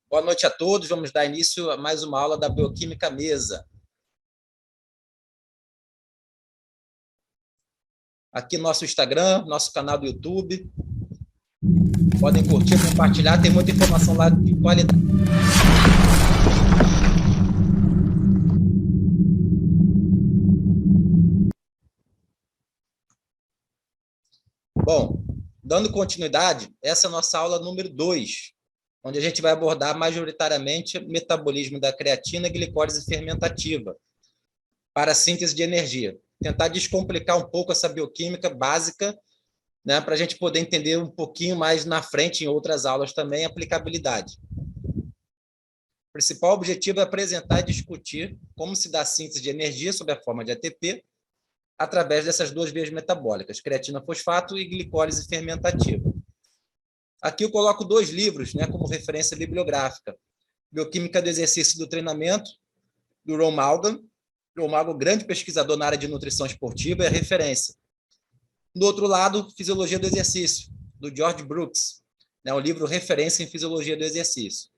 Boa noite a todos. Vamos dar início a mais uma aula da Bioquímica Mesa. Aqui nosso Instagram, nosso canal do YouTube. Podem curtir, compartilhar, tem muita informação lá de qualidade. Bom, dando continuidade, essa é a nossa aula número 2, onde a gente vai abordar majoritariamente o metabolismo da creatina, glicólise fermentativa, para a síntese de energia. Tentar descomplicar um pouco essa bioquímica básica, né, para a gente poder entender um pouquinho mais na frente, em outras aulas também, a aplicabilidade. O principal objetivo é apresentar e discutir como se dá a síntese de energia sob a forma de ATP, através dessas duas vias metabólicas, creatina fosfato e glicólise fermentativa. Aqui eu coloco 2 livros, né, como referência bibliográfica. Bioquímica do Exercício e do Treinamento, do Ron Malgan. Ron Malgan, grande pesquisador na área de nutrição esportiva, é a referência. Do outro lado, Fisiologia do Exercício, do George Brooks, né, um livro referência em Fisiologia do Exercício.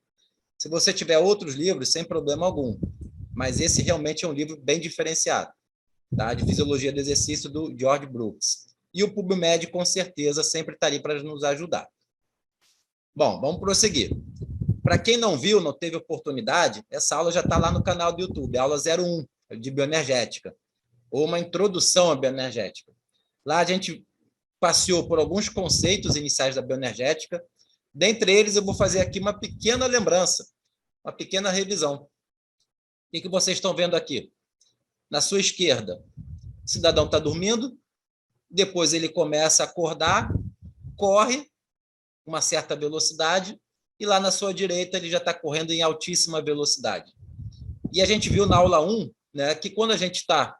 Se você tiver outros livros, sem problema algum, mas esse realmente é um livro bem diferenciado, tá? De Fisiologia do Exercício, do George Brooks. E o PubMed, com certeza, sempre está ali para nos ajudar. Bom, vamos prosseguir. Para quem não viu, não teve oportunidade, essa aula já está lá no canal do YouTube, aula 01, de bioenergética, ou uma introdução à bioenergética. Lá a gente passeou por alguns conceitos iniciais da bioenergética. Dentre eles, eu vou fazer aqui uma pequena lembrança, uma pequena revisão. O que vocês estão vendo aqui? Na sua esquerda, o cidadão está dormindo, depois ele começa a acordar, corre uma certa velocidade, e lá na sua direita ele já está correndo em altíssima velocidade. E a gente viu na aula 1, né, que quando a gente está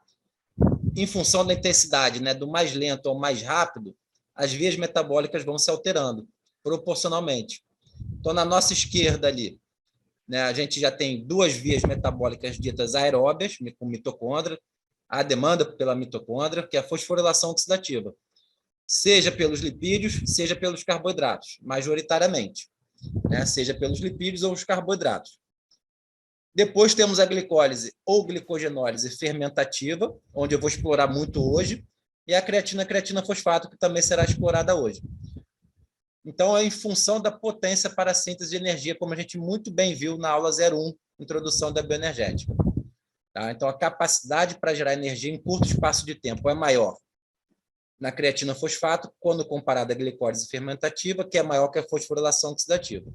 em função da intensidade, né, do mais lento ao mais rápido, as vias metabólicas vão se alterando proporcionalmente. Então, na nossa esquerda ali, né, a gente já tem 2 vias metabólicas ditas aeróbias, com mitocôndria, a demanda pela mitocôndria, que é a fosforilação oxidativa, seja pelos lipídios, seja pelos carboidratos, majoritariamente, né, seja pelos lipídios ou os carboidratos. Depois temos a glicólise ou glicogenólise fermentativa, onde eu vou explorar muito hoje, e a creatina fosfato, que também será explorada hoje. Então, é em função da potência para a síntese de energia, como a gente muito bem viu na aula 01, Introdução da Bioenergética. Tá? Então, a capacidade para gerar energia em curto espaço de tempo é maior na creatina fosfato, quando comparada à glicólise fermentativa, que é maior que a fosforilação oxidativa.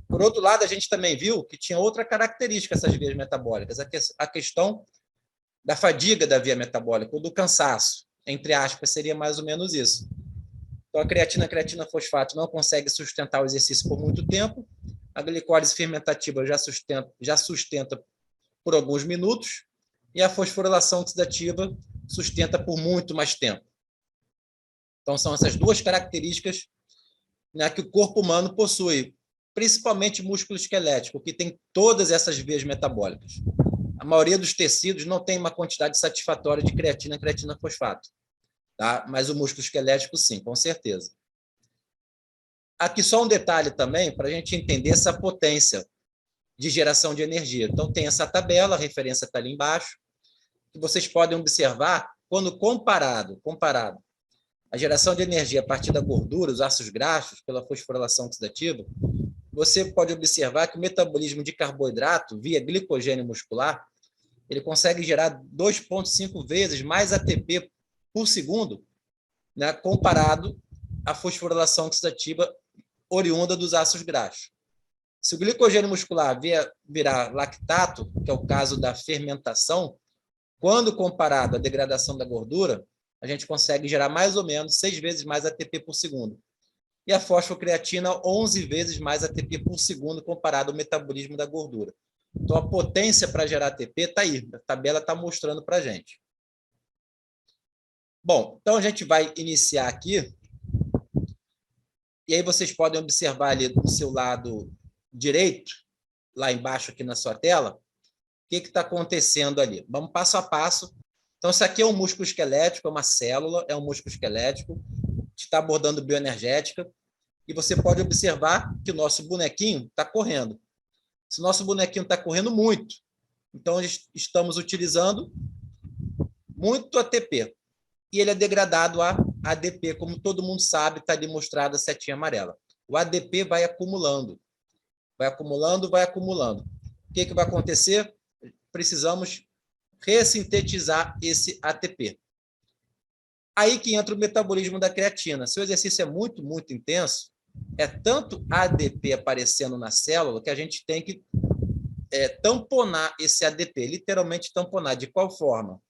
Por outro lado, a gente também viu que tinha outra característica essas vias metabólicas, a questão da fadiga da via metabólica, ou do cansaço, entre aspas, seria mais ou menos isso. Então, a creatina fosfato não consegue sustentar o exercício por muito tempo, a glicólise fermentativa já sustenta por alguns minutos, e a fosforilação oxidativa sustenta por muito mais tempo. Então, são essas 2 características, né, que o corpo humano possui, principalmente músculo esquelético, que tem todas essas vias metabólicas. A maioria dos tecidos não tem uma quantidade satisfatória de creatina fosfato, tá? Mas o músculo esquelético, sim, com certeza. Aqui só um detalhe também, para a gente entender essa potência de geração de energia. Então, tem essa tabela, a referência está ali embaixo, que vocês podem observar, quando comparado a geração de energia a partir da gordura, os ácidos graxos, pela fosforilação oxidativa, você pode observar que o metabolismo de carboidrato, via glicogênio muscular, ele consegue gerar 2,5 vezes mais ATP por segundo, né, comparado à fosforilação oxidativa oriunda dos ácidos graxos. Se o glicogênio muscular virar lactato, que é o caso da fermentação, quando comparado à degradação da gordura, a gente consegue gerar mais ou menos 6 vezes mais ATP por segundo. E a fosfocreatina, 11 vezes mais ATP por segundo comparado ao metabolismo da gordura. Então, a potência para gerar ATP está aí, a tabela está mostrando para a gente. Bom, então a gente vai iniciar aqui, e aí vocês podem observar ali do seu lado direito, lá embaixo aqui na sua tela, o que está acontecendo ali. Vamos passo a passo. Então, isso aqui é um músculo esquelético, é uma célula, é um músculo esquelético, que está abordando bioenergética, e você pode observar que o nosso bonequinho está correndo. Se nosso bonequinho está correndo muito, então estamos utilizando muito ATP. E ele é degradado a ADP, como todo mundo sabe, está ali mostrada a setinha amarela. O ADP vai acumulando. Vai acumulando, vai acumulando. O que vai acontecer? Precisamos ressintetizar esse ATP. Aí que entra o metabolismo da creatina. Se o exercício é muito, muito intenso, é tanto ADP aparecendo na célula que a gente tem que tamponar esse ADP, literalmente tamponar. De qual forma?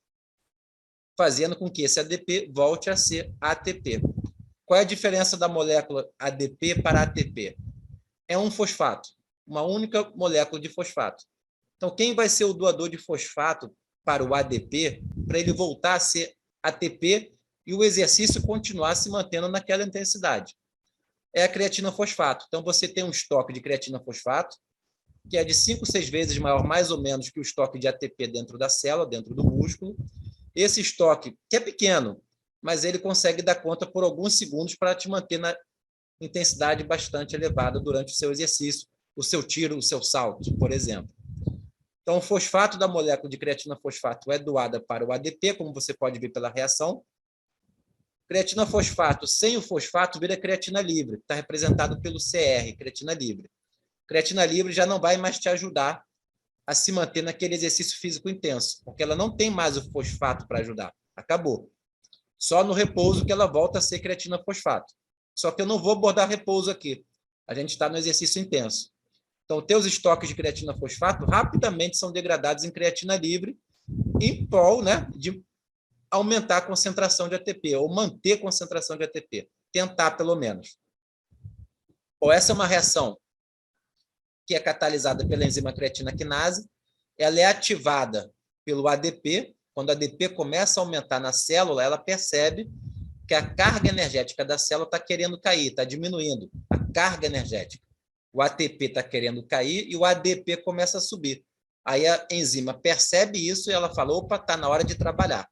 Fazendo com que esse ADP volte a ser ATP. Qual é a diferença da molécula ADP para ATP? É um fosfato, uma única molécula de fosfato. Então, quem vai ser o doador de fosfato para o ADP, para ele voltar a ser ATP e o exercício continuar se mantendo naquela intensidade? É a creatina fosfato. Então, você tem um estoque de creatina fosfato, que é de 5, 6 vezes maior, mais ou menos, que o estoque de ATP dentro da célula, dentro do músculo. Esse estoque, que é pequeno, mas ele consegue dar conta por alguns segundos para te manter na intensidade bastante elevada durante o seu exercício, o seu tiro, o seu salto, por exemplo. Então, o fosfato da molécula de creatina fosfato é doada para o ADP, como você pode ver pela reação. Creatina fosfato sem o fosfato vira creatina livre, que está representado pelo CR, creatina livre. Creatina livre já não vai mais te ajudar a se manter naquele exercício físico intenso, porque ela não tem mais o fosfato para ajudar. Acabou. Só no repouso que ela volta a ser creatina fosfato. Só que eu não vou abordar repouso aqui. A gente está no exercício intenso. Então, teus estoques de creatina fosfato rapidamente são degradados em creatina livre, em prol, né, de aumentar a concentração de ATP, ou manter a concentração de ATP. Tentar, pelo menos. Ou essa é uma reação que é catalisada pela enzima creatina quinase, ela é ativada pelo ADP. Quando o ADP começa a aumentar na célula, ela percebe que a carga energética da célula está querendo cair, está diminuindo a carga energética. O ATP está querendo cair e o ADP começa a subir. Aí a enzima percebe isso e ela fala, opa, está na hora de trabalhar.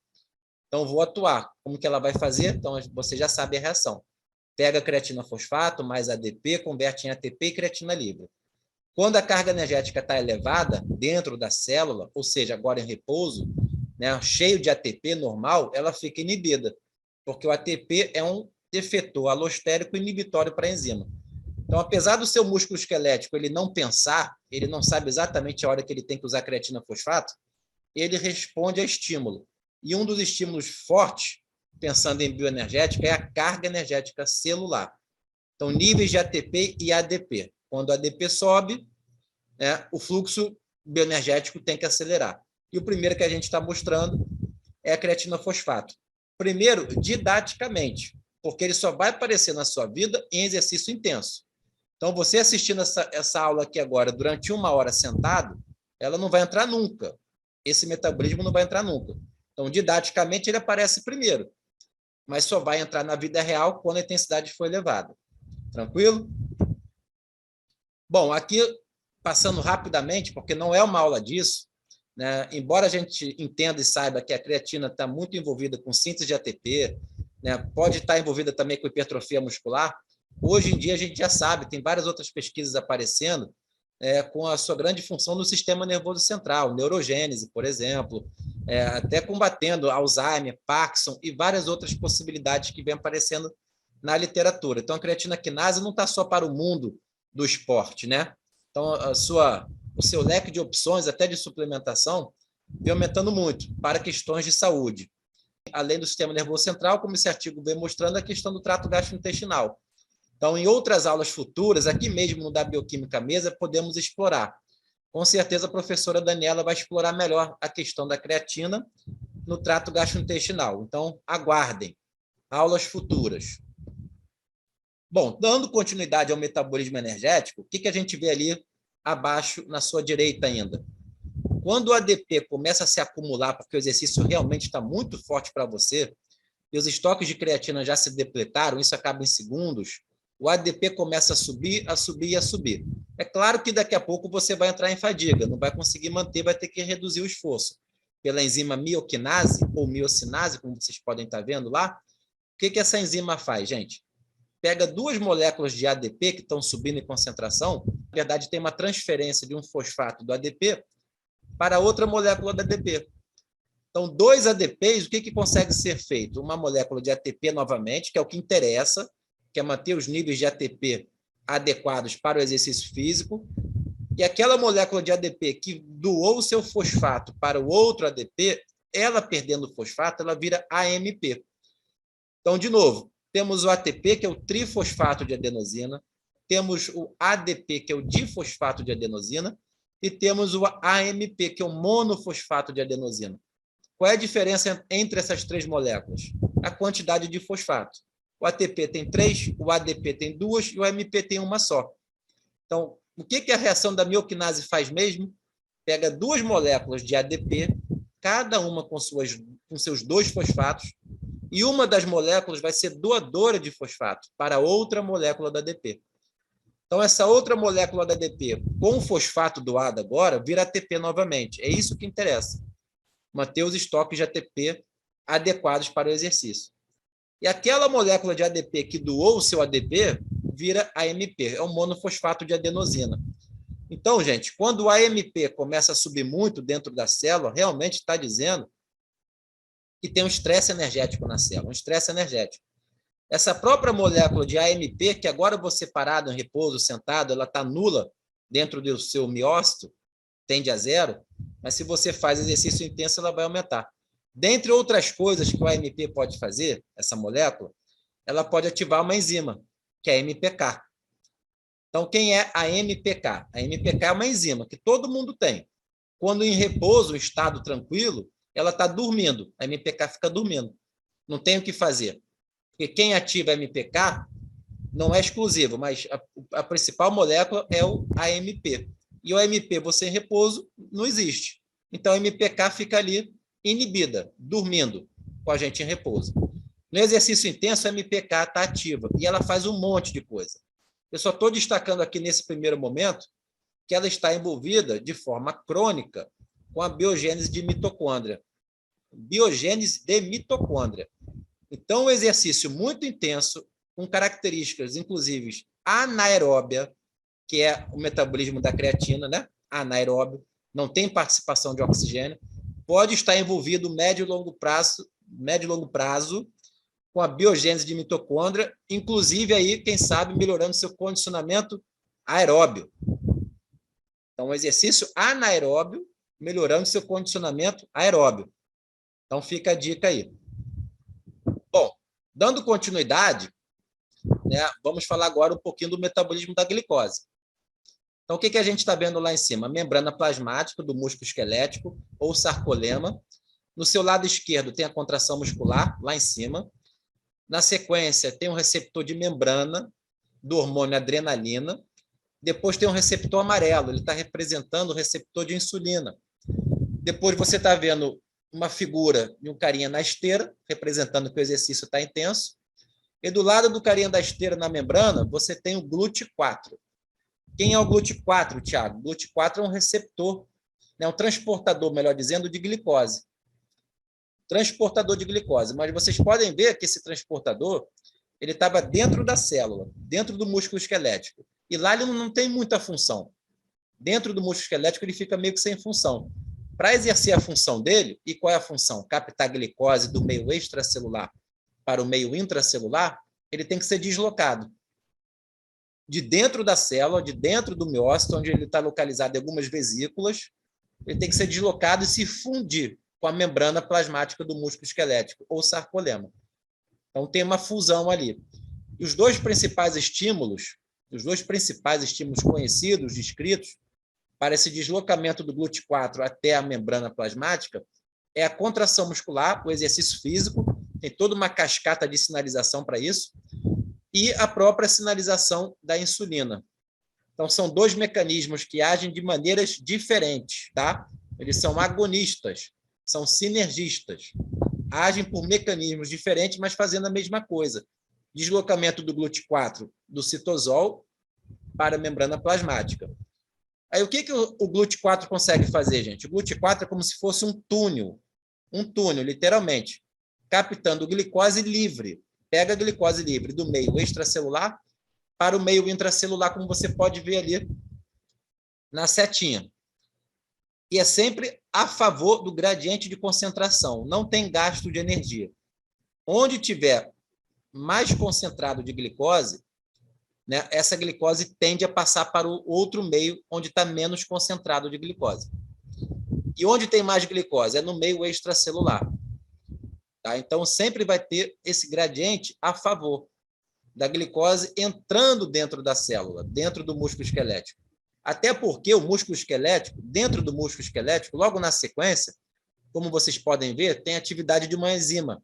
Então, vou atuar. Como que ela vai fazer? Então, você já sabe a reação. Pega a creatina fosfato mais ADP, converte em ATP e creatina livre. Quando a carga energética está elevada dentro da célula, ou seja, agora em repouso, né, cheio de ATP normal, ela fica inibida, porque o ATP é um efetor alostérico inibitório para a enzima. Então, apesar do seu músculo esquelético ele não pensar, ele não sabe exatamente a hora que ele tem que usar creatina fosfato, ele responde a estímulo. E um dos estímulos fortes, pensando em bioenergética, é a carga energética celular. Então, níveis de ATP e ADP. Quando o ADP sobe, né, o fluxo bioenergético tem que acelerar. E o primeiro que a gente está mostrando é a creatina fosfato. Primeiro, didaticamente, porque ele só vai aparecer na sua vida em exercício intenso. Então, você assistindo essa aula aqui agora durante 1 hora sentado, ela não vai entrar nunca. Esse metabolismo não vai entrar nunca. Então, didaticamente, ele aparece primeiro, mas só vai entrar na vida real quando a intensidade for elevada. Tranquilo? Bom, aqui, passando rapidamente, porque não é uma aula disso, né? Embora a gente entenda e saiba que a creatina está muito envolvida com síntese de ATP, né? Pode estar envolvida também com hipertrofia muscular, hoje em dia a gente já sabe, tem várias outras pesquisas aparecendo com a sua grande função no sistema nervoso central, neurogênese, por exemplo, até combatendo Alzheimer, Parkinson e várias outras possibilidades que vêm aparecendo na literatura. Então, a creatina quinase não está só para o mundo do esporte, né? Então, o seu leque de opções, até de suplementação, vem aumentando muito para questões de saúde. Além do sistema nervoso central, como esse artigo vem mostrando, a questão do trato gastrointestinal. Então, em outras aulas futuras, aqui mesmo no da Bioquímica Mesa, podemos explorar. Com certeza, a professora Daniela vai explorar melhor a questão da creatina no trato gastrointestinal. Então, aguardem aulas futuras. Bom, dando continuidade ao metabolismo energético, o que a gente vê ali abaixo, na sua direita ainda? Quando o ADP começa a se acumular, porque o exercício realmente está muito forte para você, e os estoques de creatina já se depletaram, isso acaba em segundos, o ADP começa a subir, a subir e a subir. É claro que daqui a pouco você vai entrar em fadiga, não vai conseguir manter, vai ter que reduzir o esforço. Pela enzima mioquinase ou miocinase, como vocês podem estar vendo lá, o que essa enzima faz, gente? pega duas moléculas de ADP que estão subindo em concentração, na verdade, tem uma transferência de um fosfato do ADP para outra molécula da ADP. Então, dois ADPs, o que consegue ser feito? Uma molécula de ATP novamente, que é o que interessa, que é manter os níveis de ATP adequados para o exercício físico, e aquela molécula de ADP que doou o seu fosfato para o outro ADP, ela perdendo o fosfato, ela vira AMP. Então, de novo, temos o ATP, que é o trifosfato de adenosina, temos o ADP, que é o difosfato de adenosina, e temos o AMP, que é o monofosfato de adenosina. Qual é a diferença entre essas três moléculas? A quantidade de fosfato. O ATP tem 3, o ADP tem 2 e o AMP tem uma só. Então, o que a reação da mioquinase faz mesmo? Pega duas moléculas de ADP, cada uma com seus 2 fosfatos, e uma das moléculas vai ser doadora de fosfato para outra molécula da ADP. Então, essa outra molécula da ADP, com o fosfato doado agora, vira ATP novamente. É isso que interessa. Manter os estoques de ATP adequados para o exercício. E aquela molécula de ADP que doou o seu ADP vira AMP, é o monofosfato de adenosina. Então, gente, quando o AMP começa a subir muito dentro da célula, realmente está dizendo que tem um estresse energético na célula, um estresse energético. Essa própria molécula de AMP, que agora você parado em repouso, sentado, ela está nula dentro do seu miócito, tende a zero, mas se você faz exercício intenso, ela vai aumentar. Dentre outras coisas que o AMP pode fazer, essa molécula, ela pode ativar uma enzima, que é a MPK. Então, quem é a MPK? A MPK é uma enzima que todo mundo tem. Quando em repouso, em estado tranquilo, ela está dormindo. A MPK fica dormindo. Não tem o que fazer. Porque quem ativa a MPK não é exclusivo, mas a principal molécula é o AMP. E o AMP, você em repouso, não existe. Então, a MPK fica ali inibida, dormindo com a gente em repouso. No exercício intenso, a MPK está ativa e ela faz um monte de coisa. Eu só estou destacando aqui nesse primeiro momento que ela está envolvida de forma crônica com a biogênese de mitocôndria. Biogênese de mitocôndria. Então, um exercício muito intenso, com características, inclusive, anaeróbia, que é o metabolismo da creatina, né? Anaeróbio, não tem participação de oxigênio, pode estar envolvido médio e longo prazo com a biogênese de mitocôndria, inclusive aí, quem sabe, melhorando seu condicionamento aeróbio. Então, um exercício anaeróbio, melhorando seu condicionamento aeróbio. Então, fica a dica aí. Bom, dando continuidade, né, vamos falar agora um pouquinho do metabolismo da glicose. Então, o que a gente está vendo lá em cima? A membrana plasmática do músculo esquelético, ou sarcolema. No seu lado esquerdo tem a contração muscular, lá em cima. Na sequência, tem um receptor de membrana do hormônio adrenalina. Depois tem um receptor amarelo, ele está representando o receptor de insulina. Depois você está vendo uma figura de um carinha na esteira, representando que o exercício está intenso. E do lado do carinha da esteira na membrana, você tem o GLUT4. Quem é o GLUT4, Thiago? O GLUT4 é um receptor, né, um transportador, melhor dizendo, de glicose. Transportador de glicose. Mas vocês podem ver que esse transportador ele estava dentro da célula, dentro do músculo esquelético. E lá ele não tem muita função. Dentro do músculo esquelético ele fica meio que sem função. Para exercer a função dele, e qual é a função? Captar glicose do meio extracelular para o meio intracelular, ele tem que ser deslocado. De dentro da célula, de dentro do miócito, onde ele está localizado em algumas vesículas, ele tem que ser deslocado e se fundir com a membrana plasmática do músculo esquelético, ou sarcolema. Então, tem uma fusão ali. E os dois principais estímulos conhecidos, descritos, para esse deslocamento do GLUT4 até a membrana plasmática, é a contração muscular, o exercício físico, tem toda uma cascata de sinalização para isso, e a própria sinalização da insulina. Então, são dois mecanismos que agem de maneiras diferentes, tá? Eles são agonistas, são sinergistas, agem por mecanismos diferentes, mas fazendo a mesma coisa. Deslocamento do GLUT4 do citosol para a membrana plasmática. Aí, o que o GLUT4 consegue fazer, gente? O GLUT4 é como se fosse um túnel, literalmente, captando glicose livre pega a glicose livre do meio extracelular para o meio intracelular, como você pode ver ali na setinha. E é sempre a favor do gradiente de concentração, não tem gasto de energia. Onde tiver mais concentrado de glicose, né, essa glicose tende a passar para o outro meio, onde está menos concentrado de glicose. E onde tem mais glicose? É no meio extracelular. Tá? Então, sempre vai ter esse gradiente a favor da glicose entrando dentro da célula, dentro do músculo esquelético. Até porque o músculo esquelético, dentro do músculo esquelético, logo na sequência, como vocês podem ver, tem atividade de uma enzima,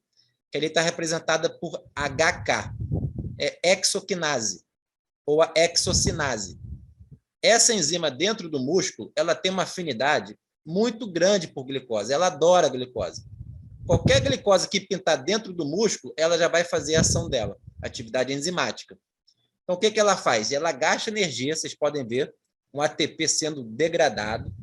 que ali está representada por HK, é exoquinase, ou a exocinase. Essa enzima dentro do músculo, ela tem uma afinidade muito grande por glicose, ela adora a glicose. Qualquer glicose que pintar dentro do músculo, ela já vai fazer a ação dela, atividade enzimática. Então, o que ela faz? Ela gasta energia, vocês podem ver, um ATP sendo degradado,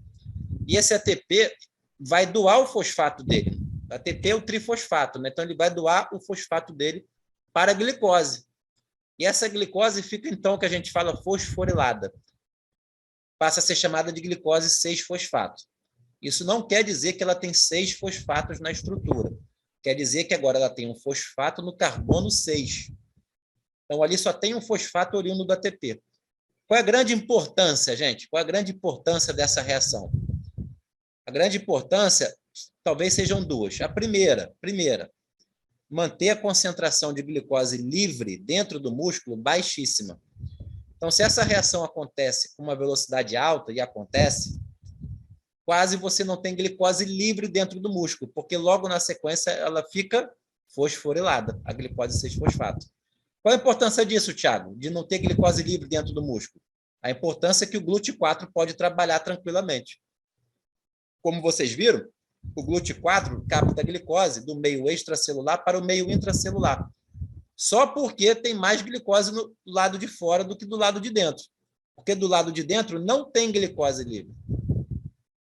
e esse ATP vai doar o fosfato dele. O ATP é o trifosfato, né? Então ele vai doar o fosfato dele para a glicose. E essa glicose fica, então, que a gente fala fosforilada. Passa a ser chamada de glicose 6-fosfato. Isso não quer dizer que ela tem 6 fosfatos na estrutura. Quer dizer que agora ela tem um fosfato no carbono 6. Então, ali só tem um fosfato oriundo do ATP. Qual é a grande importância, gente? Qual é a grande importância dessa reação? A grande importância talvez sejam duas. A primeira, manter a concentração de glicose livre dentro do músculo baixíssima. Então, se essa reação acontece com uma velocidade alta, e acontece, quase você não tem glicose livre dentro do músculo, porque logo na sequência ela fica fosforilada, a glicose 6-fosfato. Qual a importância disso, Thiago, de não ter glicose livre dentro do músculo? A importância é que o GLUT4 pode trabalhar tranquilamente. Como vocês viram, o GLUT4 capta a glicose do meio extracelular para o meio intracelular, só porque tem mais glicose no lado de fora do que do lado de dentro. Porque do lado de dentro não tem glicose livre.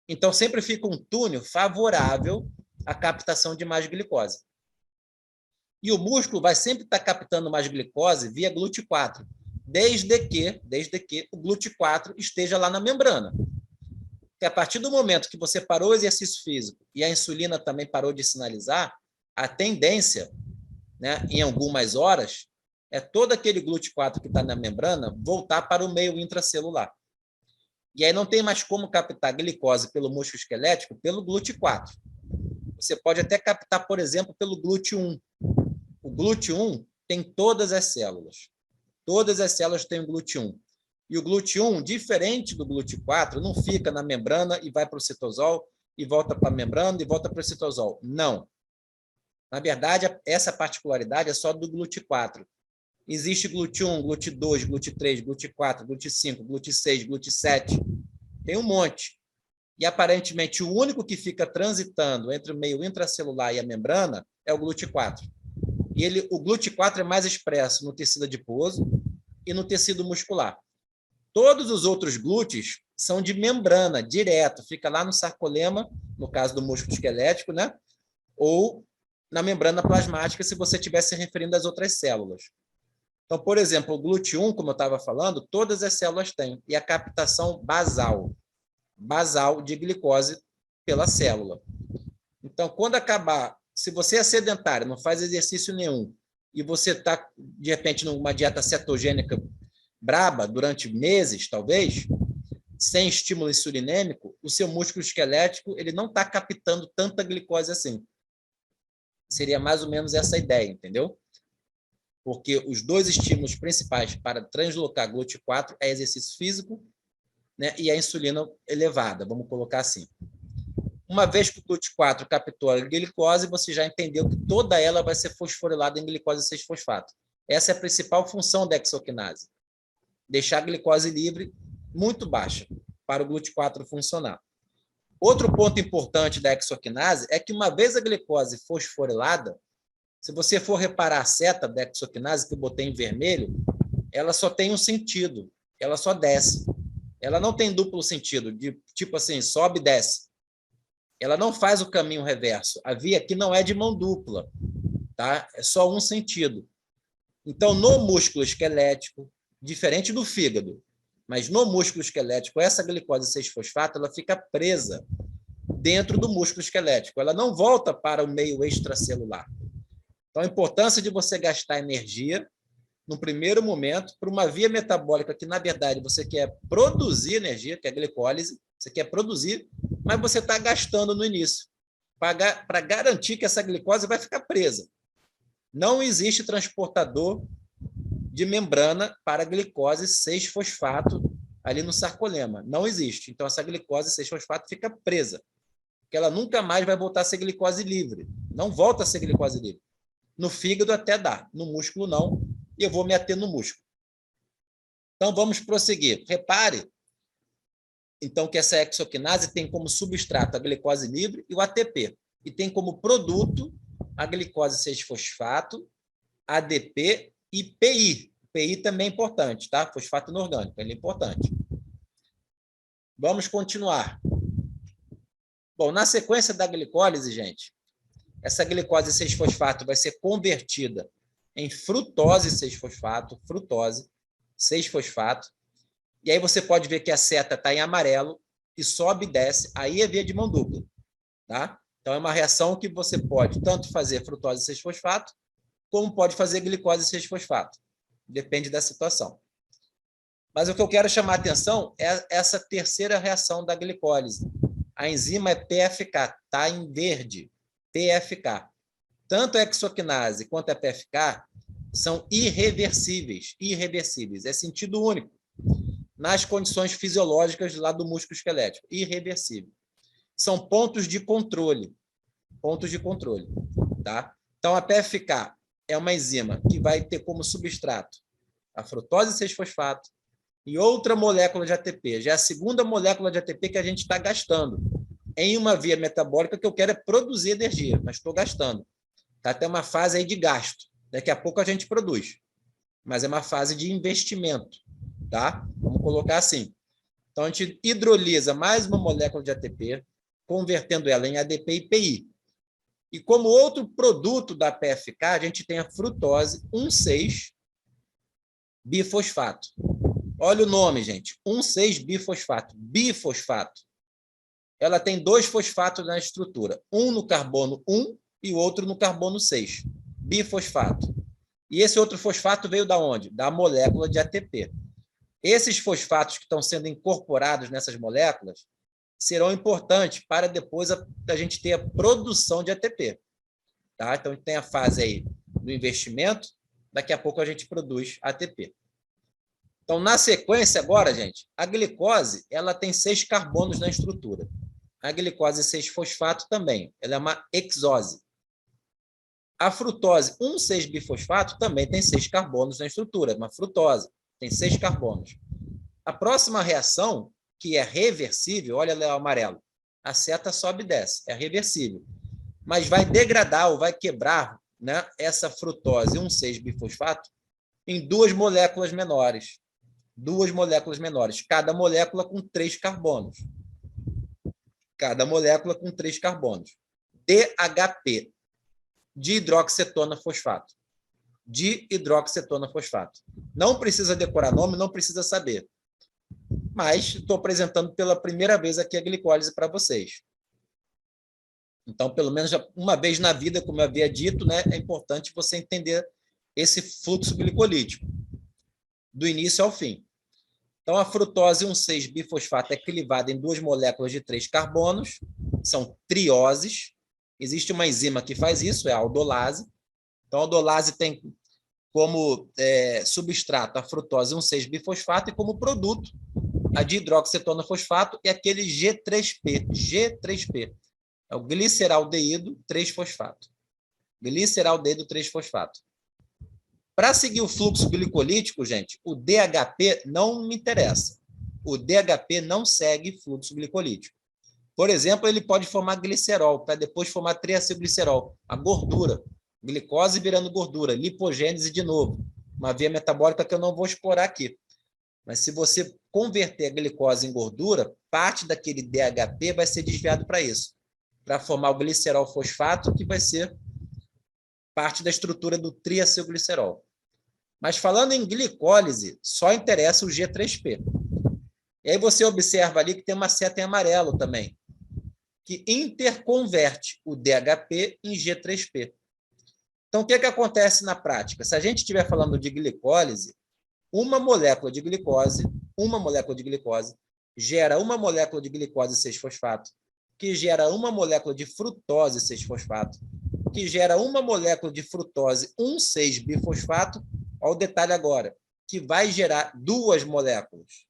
Então, sempre fica um túnel favorável à captação de mais glicose. E o músculo vai sempre estar captando mais glicose via GLUT4, desde que o GLUT4 esteja lá na membrana. Porque a partir do momento que você parou o exercício físico e a insulina também parou de sinalizar, a tendência, né, em algumas horas, é todo aquele GLUT4 que está na membrana voltar para o meio intracelular. E aí não tem mais como captar glicose pelo músculo esquelético pelo GLUT4. Você pode até captar, por exemplo, pelo GLUT1. O GLUT1 tem todas as células. Todas as células têm o GLUT1. E o GLUT1, diferente do GLUT4, não fica na membrana e vai para o citosol, e volta para a membrana e volta para o citosol. Não. Na verdade, essa particularidade é só do GLUT4. Existe GLUT1, GLUT2, GLUT3, GLUT4, GLUT5, GLUT6, GLUT7. Tem um monte. E, aparentemente, o único que fica transitando entre o meio intracelular e a membrana é o GLUT4. O GLUT4 é mais expresso no tecido adiposo e no tecido muscular. Todos os outros glúteos são de membrana, direto, fica lá no sarcolema, no caso do músculo esquelético, né? Ou na membrana plasmática, se você estiver se referindo às outras células. Então, por exemplo, o GLUT1, como eu estava falando, todas as células têm, e a captação basal de glicose pela célula. Então, quando acabar, se você é sedentário, não faz exercício nenhum, e você está, de repente, numa dieta cetogênica braba durante meses, talvez, sem estímulo insulinêmico, o seu músculo esquelético ele não está captando tanta glicose assim. Seria mais ou menos essa ideia, entendeu? Porque os dois estímulos principais para translocar GLUT4 é exercício físico, né, e a insulina elevada, vamos colocar assim. Uma vez que o GLUT4 captou a glicose, você já entendeu que toda ela vai ser fosforilada em glicose 6-fosfato. Essa é a principal função da exoquinase. Deixar a glicose livre muito baixa para o GLUT4 funcionar. Outro ponto importante da exoquinase é que uma vez a glicose fosforilada, se você for reparar a seta da exoquinase, que eu botei em vermelho, ela só tem um sentido, ela só desce. Ela não tem duplo sentido, de tipo assim, sobe e desce. Ela não faz o caminho reverso. A via aqui não é de mão dupla, tá? É só um sentido. Então, no músculo esquelético, diferente do fígado, mas no músculo esquelético, essa glicose 6-fosfato ela fica presa dentro do músculo esquelético. Ela não volta para o meio extracelular. Então, a importância de você gastar energia no primeiro momento para uma via metabólica que, na verdade, você quer produzir energia, que é a glicólise, você quer produzir, mas você está gastando no início, para garantir que essa glicose vai ficar presa. Não existe transportador de membrana para glicose 6-fosfato ali no sarcolema. Não existe. Então, essa glicose 6-fosfato fica presa, porque ela nunca mais vai voltar a ser glicose livre. Não volta a ser glicose livre. No fígado até dá, no músculo não, e eu vou me ater no músculo. Então, vamos prosseguir. Repare, então, que essa hexoquinase tem como substrato a glicose livre e o ATP, e tem como produto a glicose 6-fosfato, ADP e PI. PI também é importante, tá? Fosfato inorgânico, ele é importante. Vamos continuar. Bom, na sequência da glicólise, gente, essa glicose 6-fosfato vai ser convertida em frutose 6-fosfato, frutose 6-fosfato. E aí você pode ver que a seta está em amarelo e sobe e desce. Aí é via de mão dupla, tá? Então, é uma reação que você pode tanto fazer frutose 6-fosfato, como pode fazer glicose 6-fosfato. Depende da situação. Mas o que eu quero chamar a atenção é essa terceira reação da glicólise. A enzima é PFK, está em verde, PFK. Tanto a hexoquinase quanto a PFK são irreversíveis, irreversíveis. É sentido único nas condições fisiológicas lá do músculo esquelético, irreversível. São pontos de controle, tá? Então, a PFK é uma enzima que vai ter como substrato a frutose 6-fosfato e outra molécula de ATP. Já é a segunda molécula de ATP que a gente está gastando em uma via metabólica que eu quero é produzir energia, mas estou gastando. Está até uma fase aí de gasto. Daqui a pouco a gente produz, mas é uma fase de investimento, tá? Vamos colocar assim. Então, a gente hidrolisa mais uma molécula de ATP, convertendo ela em ADP e PI. E como outro produto da PFK, a gente tem a frutose 1,6-bifosfato. Olha o nome, gente. 1,6-bifosfato. Bifosfato. Ela tem 2 fosfatos na estrutura. Um no carbono 1 e o outro no carbono 6. Bifosfato. E esse outro fosfato veio da onde? Da molécula de ATP. Esses fosfatos que estão sendo incorporados nessas moléculas serão importantes para depois a gente ter a produção de ATP. Tá? Então, tem a fase aí do investimento, daqui a pouco a gente produz ATP. Então, na sequência agora, gente, a glicose ela tem 6 carbonos na estrutura. A glicose 6-fosfato também, ela é uma hexose. A frutose 1,6-bifosfato também tem 6 carbonos na estrutura, uma frutose, tem 6 carbonos. A próxima reação, que é reversível, olha lá o amarelo, a seta sobe e desce, é reversível, mas vai degradar ou vai quebrar, né, essa frutose 1,6-bifosfato em 2 moléculas menores. 2 moléculas menores, cada molécula com 3 carbonos. Cada molécula com 3 carbonos. DHP, dihidroxetona fosfato. Dihidroxetona fosfato. Não precisa decorar nome, não precisa saber. Mas estou apresentando pela primeira vez aqui a glicólise para vocês. Então, pelo menos uma vez na vida, como eu havia dito, né, é importante você entender esse fluxo glicolítico, do início ao fim. Então, a frutose 1,6-bifosfato é clivada em 2 moléculas de 3 carbonos, são trioses. Existe uma enzima que faz isso, é a aldolase. Então, a aldolase tem como substrato a frutose 1,6-bifosfato e como produto a dihidroxetona fosfato e aquele G3P. G3P é o gliceraldeído 3-fosfato. Gliceraldeído 3-fosfato. Para seguir o fluxo glicolítico, gente, o DHP não me interessa. O DHP não segue fluxo glicolítico. Por exemplo, ele pode formar glicerol, para depois formar triacilglicerol, a gordura. Glicose virando gordura, lipogênese de novo. Uma via metabólica que eu não vou explorar aqui. Mas se você converter a glicose em gordura, parte daquele DHP vai ser desviado para isso, para formar o glicerol fosfato, que vai ser parte da estrutura do triacilglicerol. Mas falando em glicólise, só interessa o G3P. E aí você observa ali que tem uma seta em amarelo também, que interconverte o DHP em G3P. Então, o que acontece na prática? Se a gente estiver falando de glicólise, uma molécula de glicose gera uma molécula de glicose 6-fosfato, que gera uma molécula de frutose 6-fosfato, que gera uma molécula de frutose 1,6-bifosfato. Olha o detalhe agora, que vai gerar duas moléculas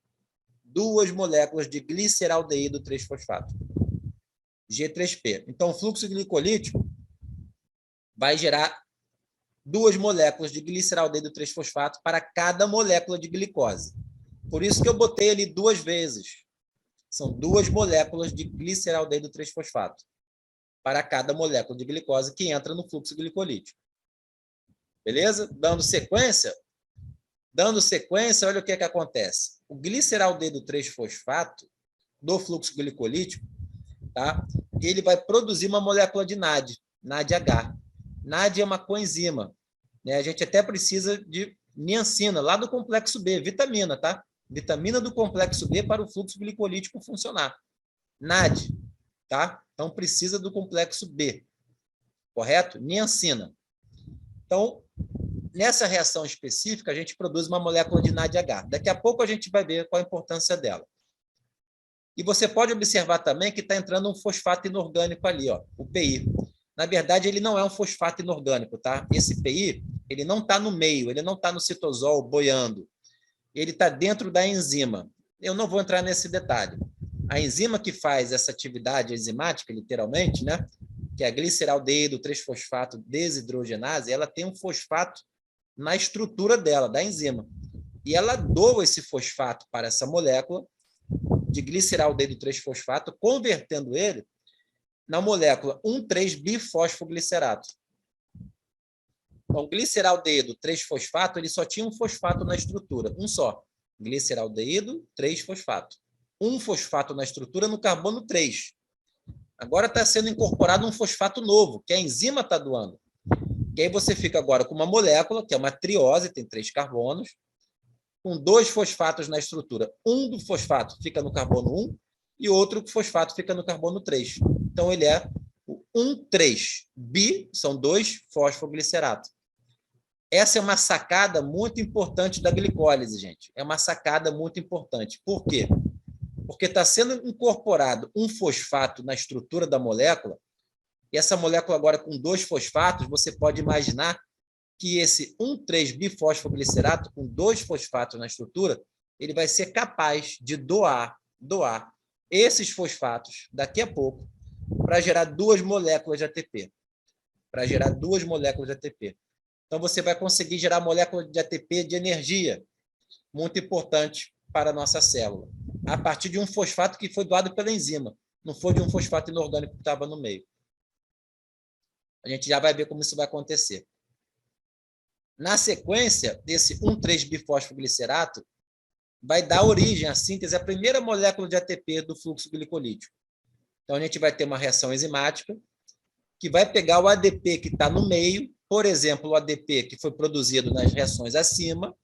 de gliceraldeído 3-fosfato, G3P. Então, o fluxo glicolítico vai gerar duas moléculas de gliceraldeído 3-fosfato para cada molécula de glicose. Por isso que eu botei ali duas vezes. São duas moléculas de gliceraldeído 3-fosfato para cada molécula de glicose que entra no fluxo glicolítico. Beleza? Dando sequência, olha o que acontece. O gliceraldeído 3-fosfato do fluxo glicolítico, tá? Ele vai produzir uma molécula de NAD, NADH. NAD é uma coenzima, né? A gente até precisa de niacina, lá do complexo B, vitamina, tá? Vitamina do complexo B para o fluxo glicolítico funcionar. NAD, tá? Então, precisa do complexo B, correto? Niacina. Então, nessa reação específica, a gente produz uma molécula de NADH. Daqui a pouco a gente vai ver qual a importância dela. E você pode observar também que está entrando um fosfato inorgânico ali, ó, o PI. Na verdade, ele não é um fosfato inorgânico, tá? Esse PI, ele não está no meio, ele não está no citosol boiando. Ele está dentro da enzima. Eu não vou entrar nesse detalhe. A enzima que faz essa atividade enzimática, literalmente, né? Que é a gliceraldeído 3-fosfato desidrogenase, ela tem um fosfato na estrutura dela, da enzima. E ela doa esse fosfato para essa molécula de gliceraldeído 3-fosfato, convertendo ele na molécula 1,3-bifosfoglicerato. Então, o gliceraldeído 3-fosfato, ele só tinha um fosfato na estrutura, um só. Gliceraldeído 3-fosfato. Um fosfato na estrutura no carbono 3. Agora está sendo incorporado um fosfato novo, que a enzima está doando. E aí você fica agora com uma molécula, que é uma triose, tem 3 carbonos, com 2 fosfatos na estrutura. Um do fosfato fica no carbono 1 e outro fosfato fica no carbono 3. Então, ele é o 1,3-bi, são 2 fosfoglicerato. Essa é uma sacada muito importante da glicólise, gente. É uma sacada muito importante. Por quê? Porque está sendo incorporado um fosfato na estrutura da molécula, e essa molécula agora com 2 fosfatos, você pode imaginar que esse 1,3-bifosfoglicerato, com 2 fosfatos na estrutura, ele vai ser capaz de doar esses fosfatos daqui a pouco para gerar 2 moléculas de ATP. Então, você vai conseguir gerar molécula de ATP de energia, muito importante para a nossa célula, a partir de um fosfato que foi doado pela enzima, não foi de um fosfato inorgânico que estava no meio. A gente já vai ver como isso vai acontecer. Na sequência, desse 1,3-bifosfoglicerato, vai dar origem à síntese, a primeira molécula de ATP do fluxo glicolítico. Então, a gente vai ter uma reação enzimática que vai pegar o ADP que está no meio, por exemplo, o ADP que foi produzido nas reações acima,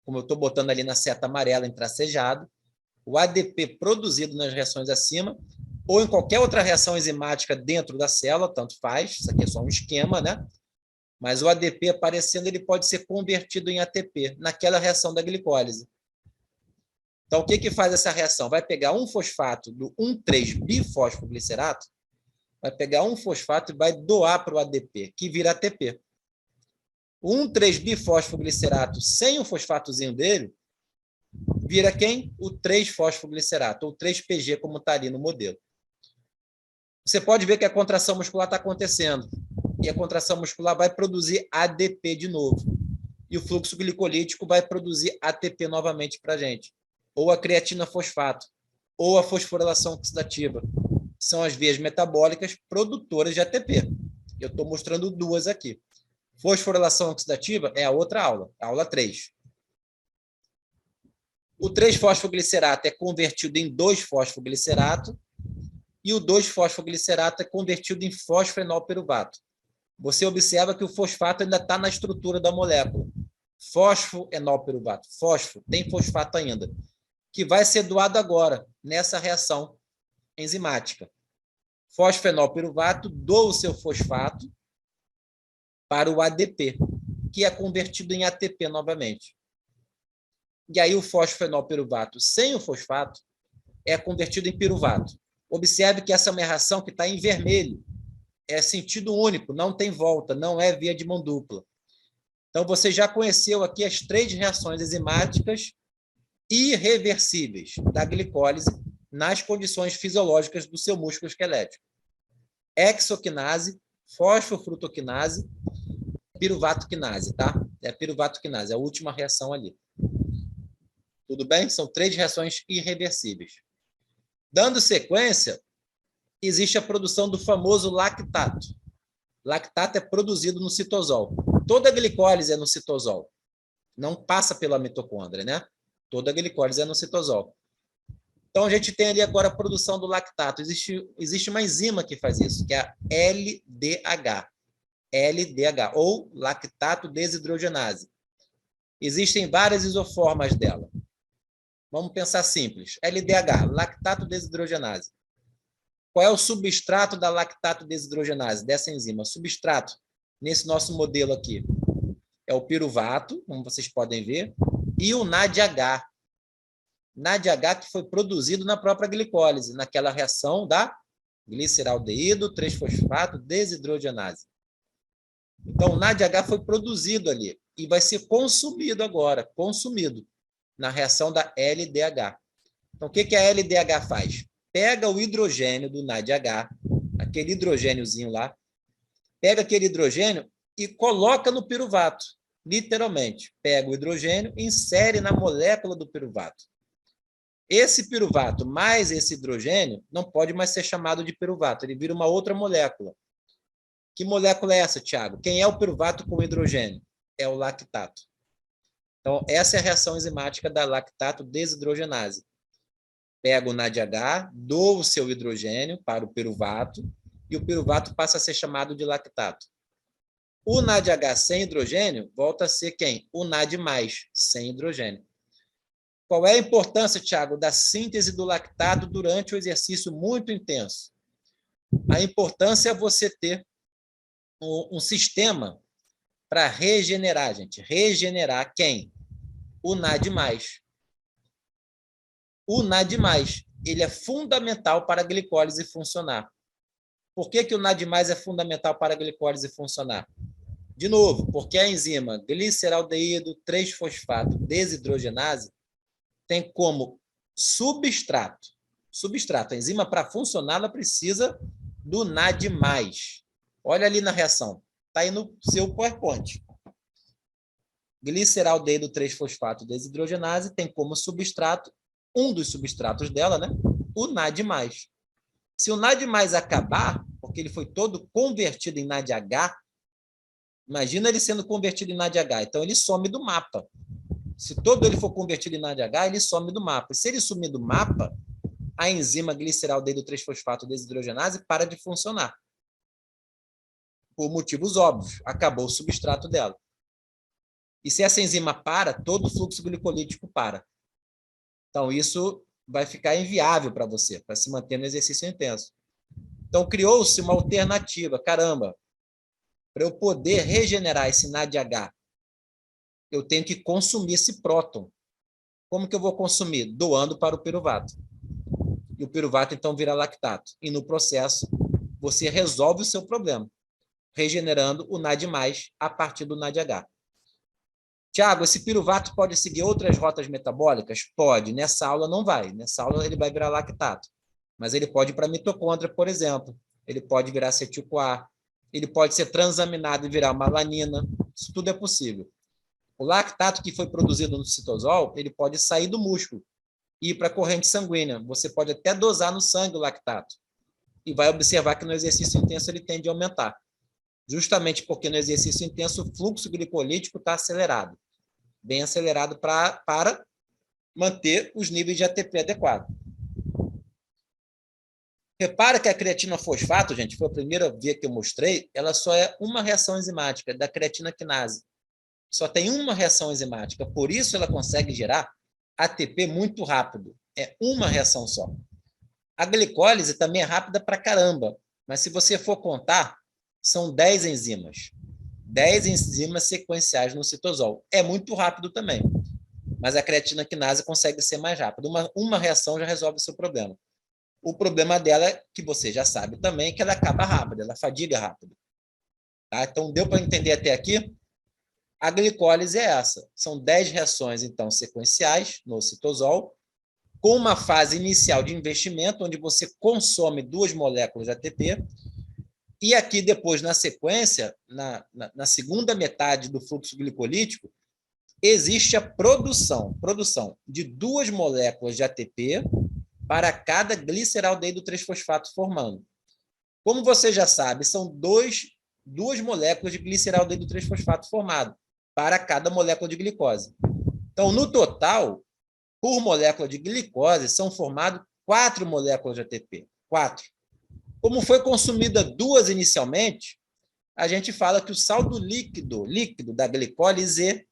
como eu estou botando ali na seta amarela em tracejado, o ADP produzido nas reações acima, ou em qualquer outra reação enzimática dentro da célula, tanto faz, isso aqui é só um esquema, né? Mas o ADP aparecendo, ele pode ser convertido em ATP, naquela reação da glicólise. Então, o que faz essa reação? Vai pegar um fosfato do 1,3-bifosfoglicerato, vai pegar um fosfato e vai doar para o ADP, que vira ATP. O 1,3-bifosfoglicerato, sem o fosfatozinho dele, vira quem? O 3-fosfoglicerato, ou 3-PG, como está ali no modelo. Você pode ver que a contração muscular está acontecendo. E a contração muscular vai produzir ADP de novo. E o fluxo glicolítico vai produzir ATP novamente para a gente. Ou a creatina fosfato, ou a fosforilação oxidativa. São as vias metabólicas produtoras de ATP. Eu estou mostrando duas aqui. Fosforilação oxidativa é a outra aula, a aula 3. O 3-fosfoglicerato é convertido em 2-fosfoglicerato e o 2-fosfoglicerato é convertido em fosfenolpiruvato. Você observa que o fosfato ainda está na estrutura da molécula. fosfoenolpiruvato. Fósforo, tem fosfato ainda, que vai ser doado agora, nessa reação enzimática. Fosfenolpiruvato doa o seu fosfato para o ADP, que é convertido em ATP novamente. E aí o fosfenolpiruvato sem o fosfato é convertido em piruvato. Observe que essa é uma reação que está em vermelho. É sentido único, não tem volta, não é via de mão dupla. Então, você já conheceu aqui as 3 reações enzimáticas irreversíveis da glicólise nas condições fisiológicas do seu músculo esquelético. Hexoquinase, fosfofrutoquinase, piruvatoquinase, tá? É a piruvatoquinase, a última reação ali. Tudo bem? São 3 reações irreversíveis. Dando sequência, existe a produção do famoso lactato. Lactato é produzido no citosol. Toda a glicólise é no citosol. Não passa pela mitocôndria, né? Toda a glicólise é no citosol. Então, a gente tem ali agora a produção do lactato. Existe uma enzima que faz isso, que é a LDH. LDH, ou lactato desidrogenase. Existem várias isoformas dela. Vamos pensar simples. LDH, lactato desidrogenase. Qual é o substrato da lactato desidrogenase, dessa enzima? O substrato, nesse nosso modelo aqui, é o piruvato, como vocês podem ver, e o NADH. NADH que foi produzido na própria glicólise, naquela reação da gliceraldeído 3-fosfato desidrogenase. Então, o NADH foi produzido ali e vai ser consumido agora, consumido, na reação da LDH. Então, o que a LDH faz? Pega o hidrogênio do NADH, aquele hidrogêniozinho lá, pega aquele hidrogênio e coloca no piruvato, literalmente. Pega o hidrogênio e insere na molécula do piruvato. Esse piruvato mais esse hidrogênio não pode mais ser chamado de piruvato, ele vira uma outra molécula. Que molécula é essa, Tiago? Quem é o piruvato com hidrogênio? É o lactato. Então, essa é a reação enzimática da lactato desidrogenase. Pega o NADH, doa o seu hidrogênio para o piruvato, e o piruvato passa a ser chamado de lactato. O NADH sem hidrogênio volta a ser quem? O NAD+, sem hidrogênio. Qual é a importância, Tiago, da síntese do lactato durante o exercício muito intenso? A importância é você ter um sistema para regenerar, gente. Regenerar quem? O NAD+. O NAD+, ele é fundamental para a glicólise funcionar. Por que o NAD+ é fundamental para a glicólise funcionar? De novo, porque a enzima gliceraldeído 3-fosfato desidrogenase tem como substrato, a enzima para funcionar, ela precisa do NAD+. Olha ali na reação, está aí no seu PowerPoint. Gliceraldeído 3-fosfato desidrogenase tem como substrato, um dos substratos dela, né? O NAD+. Se o NAD+ acabar, porque ele foi todo convertido em NADH, imagina ele sendo convertido em NADH, então ele some do mapa. Se todo ele for convertido em NADH, ele some do mapa. E se ele sumir do mapa, a enzima gliceraldeído 3-fosfato desidrogenase para de funcionar. Por motivos óbvios, acabou o substrato dela. E se essa enzima para, todo o fluxo glicolítico para. Então, isso vai ficar inviável para você, para se manter no exercício intenso. Então, criou-se uma alternativa. Caramba, para eu poder regenerar esse NADH, eu tenho que consumir esse próton. Como que eu vou consumir? Doando para o piruvato. E o piruvato, então, vira lactato. E, no processo, você resolve o seu problema, regenerando o NAD+, a partir do NADH. Tiago, esse piruvato pode seguir outras rotas metabólicas? Pode. Nessa aula não vai. Nessa aula ele vai virar lactato. Mas ele pode ir para a mitocôndria, por exemplo. Ele pode virar acetil-CoA. Ele pode ser transaminado e virar uma alanina. Isso tudo é possível. O lactato que foi produzido no citosol, ele pode sair do músculo e ir para a corrente sanguínea. Você pode até dosar no sangue o lactato. E vai observar que no exercício intenso ele tende a aumentar. Justamente porque no exercício intenso o fluxo glicolítico está acelerado. Bem acelerado para manter os níveis de ATP adequados. Repara que a creatina fosfato, gente, foi a primeira via que eu mostrei, ela só é uma reação enzimática da creatina quinase. só tem uma reação enzimática, por isso ela consegue gerar ATP muito rápido. É uma reação só. A glicólise também é rápida pra caramba, mas se você for contar, são 10 enzimas. 10 enzimas sequenciais no citosol. É muito rápido também, mas a creatina quinase consegue ser mais rápida. Uma reação já resolve o seu problema. O problema dela, que você já sabe também, é que ela acaba rápido, ela fadiga rápido. Tá? Então, deu para entender até aqui? A glicólise é essa. São 10 reações, então, sequenciais no citosol, com uma fase inicial de investimento, onde você consome 2 moléculas de ATP, e aqui depois, na sequência, na segunda metade do fluxo glicolítico, existe a produção de 2 moléculas de ATP para cada gliceraldeído 3-fosfato formando. Como você já sabe, são 2 moléculas de gliceraldeído 3-fosfato formado para cada molécula de glicose. Então, no total, por molécula de glicose, são formadas 4 moléculas de ATP. 4. Como foi consumida 2 inicialmente, a gente fala que o saldo líquido da glicólise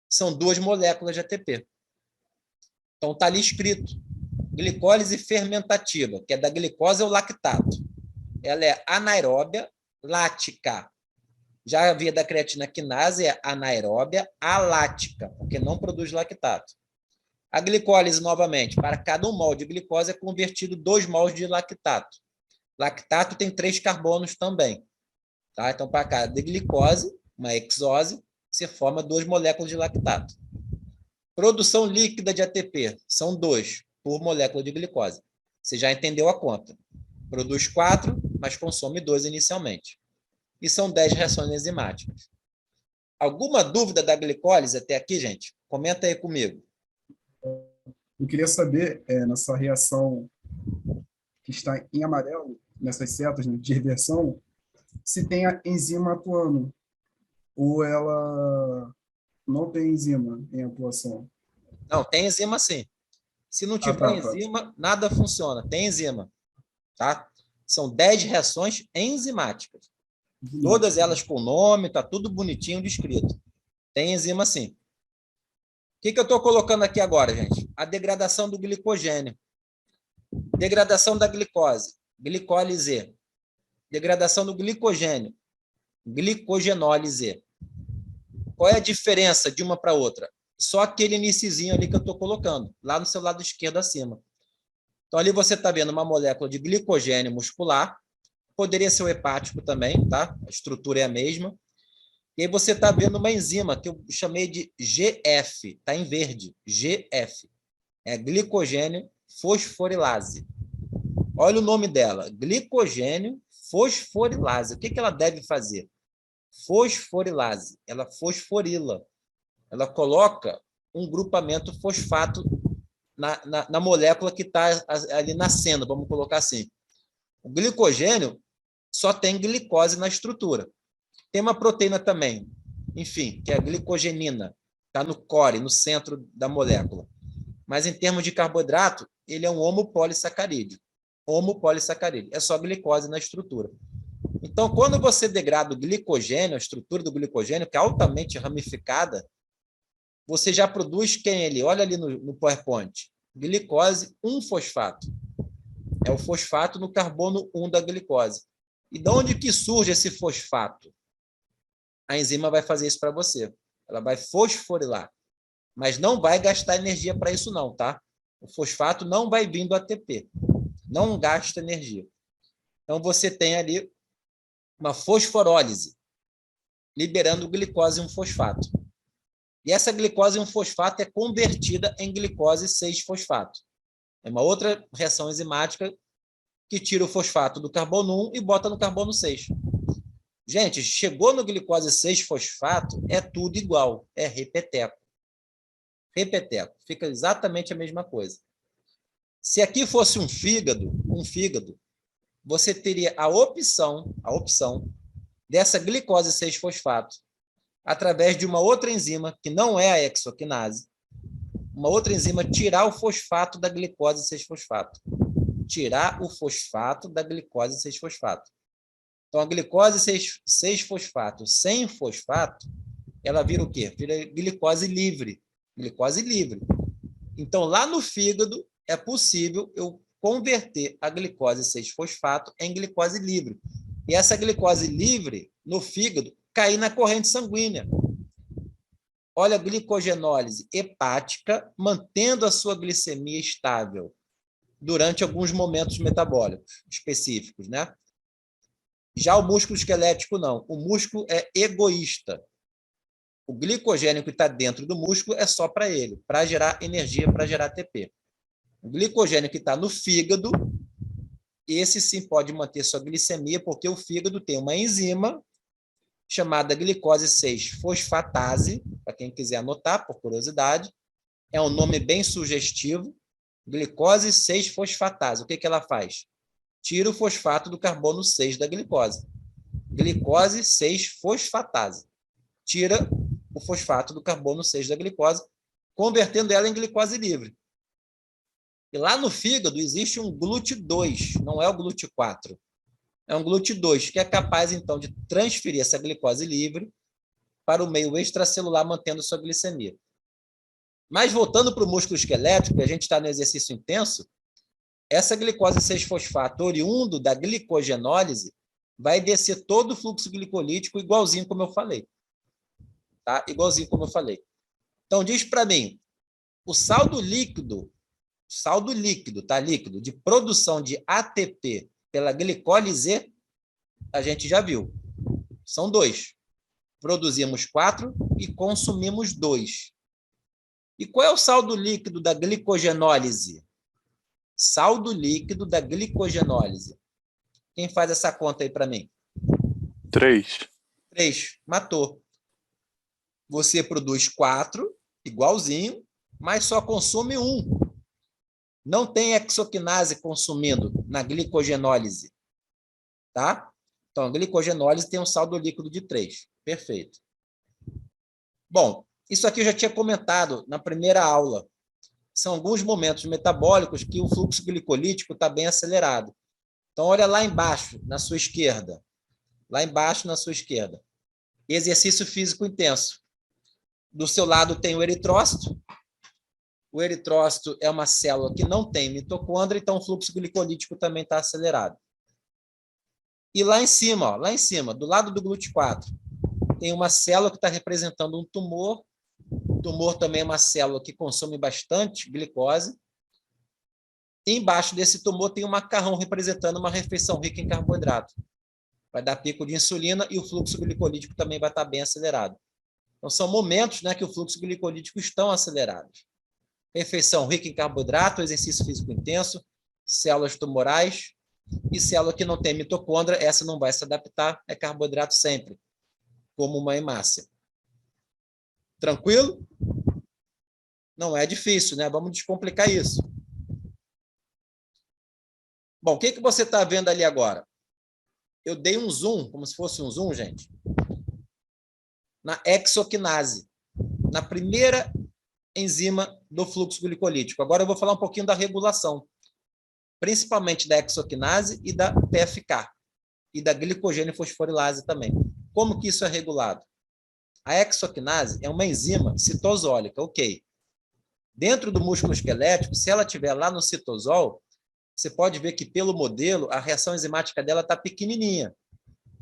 são 2 moléculas de ATP. Então, está ali escrito. Glicólise fermentativa, que é da glicose ao lactato. Ela é anaeróbia lática. Já havia da creatina quinase, é anaeróbia alática, porque não produz lactato. A glicólise, novamente, para cada 1 mol de glicose é convertido 2 mols de lactato. Lactato tem 3 carbonos também. Tá? Então, para cada glicose, uma hexose, você forma 2 moléculas de lactato. Produção líquida de ATP, são 2 por molécula de glicose. Você já entendeu a conta. Produz 4, mas consome 2 inicialmente. E são 10 reações enzimáticas. Alguma dúvida da glicólise até aqui, gente? Comenta aí comigo. Eu queria saber, nessa reação que está em amarelo, nessas setas, né, de reversão, se tem a enzima atuando, ou ela não tem enzima em atuação. Não, tem enzima sim. Se não Ah, tiver tá, tá. enzima, nada funciona. Tem enzima. Tá? São 10 reações enzimáticas. Todas elas com nome, está tudo bonitinho descrito. Tem enzima sim. O que eu estou colocando aqui agora, gente? A degradação do glicogênio. Degradação da glicose. Glicólise. Degradação do glicogênio. Glicogenólise. Qual é a diferença de uma para outra? Só aquele iniciozinho ali que eu estou colocando, lá no seu lado esquerdo acima. Então, ali você está vendo uma molécula de glicogênio muscular, poderia ser o hepático também, tá? A estrutura é a mesma. E aí você está vendo uma enzima que eu chamei de GF, está em verde, GF. É glicogênio fosforilase. Olha o nome dela, glicogênio fosforilase. O que ela deve fazer? Fosforilase. Ela fosforila. Ela coloca um grupamento fosfato na molécula que está ali nascendo, vamos colocar assim. O glicogênio só tem glicose na estrutura. Tem uma proteína também, enfim, que é a glicogenina, está no core, no centro da molécula. Mas em termos de carboidrato, ele é um homopolissacarídeo. Homopolissacarídeo. É só glicose na estrutura. Então, quando você degrada o glicogênio, a estrutura do glicogênio, que é altamente ramificada, você já produz quem ele? Olha ali no PowerPoint. Glicose 1-fosfato. É o fosfato no carbono 1 da glicose. E de onde que surge esse fosfato? A enzima vai fazer isso para você. Ela vai fosforilar. Mas não vai gastar energia para isso não, tá? O fosfato não vai vir do ATP. Não gasta energia. Então, você tem ali uma fosforólise, liberando glicose 1-fosfato. E essa glicose 1-fosfato é convertida em glicose 6-fosfato. É uma outra reação enzimática que tira o fosfato do carbono 1 e bota no carbono 6. Gente, chegou no glicose 6-fosfato, é tudo igual, é repeteco. Repeteco, fica exatamente a mesma coisa. Se aqui fosse um fígado, você teria a opção dessa glicose 6-fosfato através de uma outra enzima, que não é a hexoquinase, uma outra enzima tirar o fosfato da glicose 6-fosfato. Tirar o fosfato da glicose 6-fosfato. Então, a glicose 6-fosfato sem fosfato ela vira o quê? Vira glicose livre. Glicose livre. Então, lá no fígado, é possível eu converter a glicose 6-fosfato em glicose livre. E essa glicose livre, no fígado, cair na corrente sanguínea. Olha a glicogenólise hepática, mantendo a sua glicemia estável durante alguns momentos metabólicos específicos, né? Já o músculo esquelético, não. O músculo é egoísta. O glicogênio que está dentro do músculo é só para ele, para gerar energia, para gerar ATP. O glicogênio que está no fígado, esse sim pode manter sua glicemia, porque o fígado tem uma enzima chamada glicose 6-fosfatase, para quem quiser anotar, por curiosidade. É um nome bem sugestivo. Glicose 6-fosfatase. O que ela faz? Tira o fosfato do carbono 6 da glicose. Glicose 6-fosfatase. Tira o fosfato do carbono 6 da glicose, convertendo ela em glicose livre. E lá no fígado existe um GLUT2, não é o GLUT4. É um GLUT2, que é capaz, então, de transferir essa glicose livre para o meio extracelular, mantendo sua glicemia. Mas, voltando para o músculo esquelético, que a gente está no exercício intenso, essa glicose 6-fosfato, oriundo da glicogenólise, vai descer todo o fluxo glicolítico igualzinho como eu falei. Tá? Igualzinho como eu falei. Então, diz para mim, o saldo líquido, tá? Líquido, de produção de ATP pela glicólise, a gente já viu. São 2. Produzimos 4 e consumimos 2. E qual é o saldo líquido da glicogenólise? Saldo líquido da glicogenólise. Quem faz essa conta aí para mim? 3. 3. Matou. Você produz 4, igualzinho, mas só consome 1. Não tem hexoquinase consumindo na glicogenólise. Tá? Então, a glicogenólise tem um saldo líquido de 3. Perfeito. Bom, isso aqui eu já tinha comentado na primeira aula. São alguns momentos metabólicos que o fluxo glicolítico está bem acelerado. Então, olha lá embaixo, na sua esquerda. Lá embaixo, na sua esquerda. Exercício físico intenso. Do seu lado tem o eritrócito. O eritrócito é uma célula que não tem mitocôndria, então o fluxo glicolítico também está acelerado. E lá em cima, do lado do GLUT4, tem uma célula que está representando um tumor. O tumor também é uma célula que consome bastante glicose. E embaixo desse tumor tem um macarrão representando uma refeição rica em carboidrato. Vai dar pico de insulina e o fluxo glicolítico também vai estar bem acelerado. Então, são momentos, né, que o fluxo glicolítico estão acelerados. Refeição rica em carboidrato, exercício físico intenso, células tumorais e célula que não tem mitocôndria, essa não vai se adaptar, é carboidrato sempre, como uma hemácia. Tranquilo? Não é difícil, né? Vamos descomplicar isso. Bom, o que você está vendo ali agora? Eu dei um zoom, como se fosse um zoom, gente, na hexoquinase, na primeira enzima do fluxo glicolítico. Agora eu vou falar um pouquinho da regulação, principalmente da hexoquinase e da PFK, e da glicogênio fosforilase também. Como que isso é regulado? A hexoquinase é uma enzima citosólica, ok. Dentro do músculo esquelético, se ela estiver lá no citosol, você pode ver que, pelo modelo, a reação enzimática dela está pequenininha.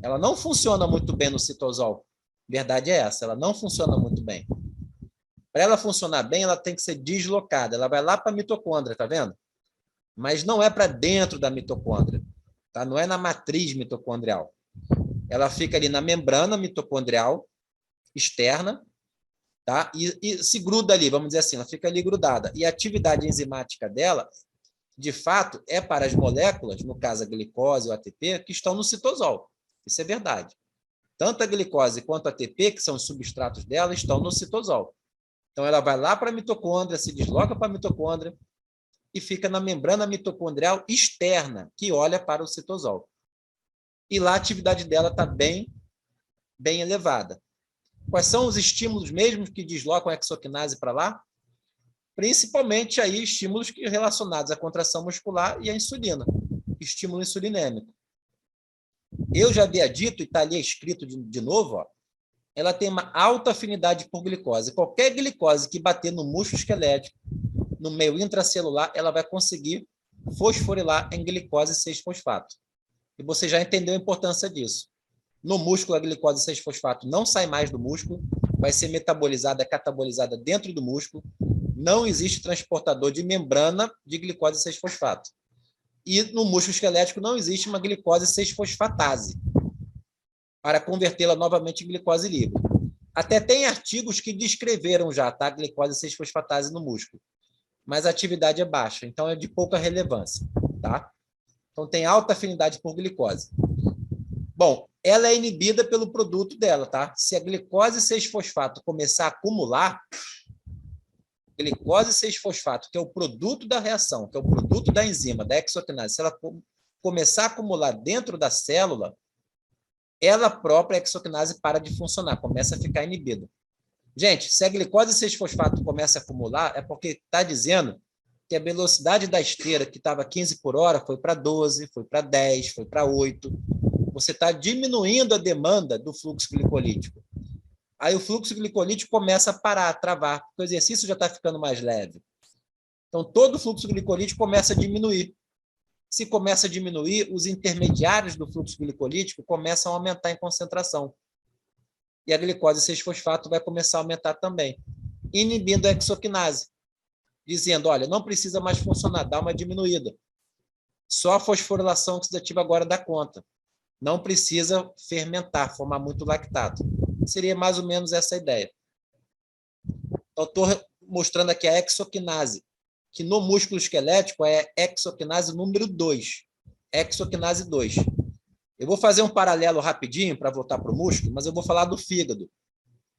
Ela não funciona muito bem no citosol. Verdade é essa, ela não funciona muito bem. Para ela funcionar bem, ela tem que ser deslocada. Ela vai lá para a mitocôndria, tá vendo? Mas não é para dentro da mitocôndria, tá? Não é na matriz mitocondrial. Ela fica ali na membrana mitocondrial externa, tá? E se gruda ali, vamos dizer assim, ela fica ali grudada. E a atividade enzimática dela, de fato, é para as moléculas, no caso a glicose e o ATP, que estão no citosol. Isso é verdade. Tanto a glicose quanto a ATP, que são os substratos dela, estão no citosol. Então, ela vai lá para a mitocôndria, se desloca para a mitocôndria e fica na membrana mitocondrial externa, que olha para o citosol. E lá a atividade dela está bem elevada. Quais são os estímulos mesmos que deslocam a hexoquinase para lá? Principalmente aí estímulos relacionados à contração muscular e à insulina, estímulo insulinêmico. Eu já havia dito, e está ali escrito de novo, ó, ela tem uma alta afinidade por glicose. Qualquer glicose que bater no músculo esquelético, no meio intracelular, ela vai conseguir fosforilar em glicose 6-fosfato. E você já entendeu a importância disso. No músculo, a glicose 6-fosfato não sai mais do músculo, vai ser metabolizada, catabolizada dentro do músculo. Não existe transportador de membrana de glicose 6-fosfato. E no músculo esquelético não existe uma glicose 6-fosfatase para convertê-la novamente em glicose livre. Até tem artigos que descreveram já, tá? Glicose 6-fosfatase no músculo. Mas a atividade é baixa, então é de pouca relevância, tá? Então tem alta afinidade por glicose. Bom, ela é inibida pelo produto dela, tá? Se a glicose 6-fosfato começar a acumular, glicose 6-fosfato, que é o produto da reação, que é o produto da enzima, da hexoquinase, se ela começar a acumular dentro da célula, ela própria, a hexoquinase, para de funcionar, começa a ficar inibida. Gente, se a glicose 6-fosfato começa a acumular, é porque está dizendo que a velocidade da esteira, que estava 15 por hora, foi para 12, foi para 10, foi para 8. Você está diminuindo a demanda do fluxo glicolítico. Aí o fluxo glicolítico começa a parar, a travar, porque o exercício já está ficando mais leve. Então, todo o fluxo glicolítico começa a diminuir. Se começa a diminuir, os intermediários do fluxo glicolítico começam a aumentar em concentração. E a glicose 6-fosfato vai começar a aumentar também, inibindo a hexoquinase, dizendo, olha, não precisa mais funcionar, dá uma diminuída. Só a fosforilação oxidativa agora dá conta. Não precisa fermentar, formar muito lactato. Seria mais ou menos essa a ideia. Então, estou mostrando aqui a hexoquinase, que no músculo esquelético é hexoquinase número 2. Hexoquinase 2. Eu vou fazer um paralelo rapidinho para voltar para o músculo, mas eu vou falar do fígado.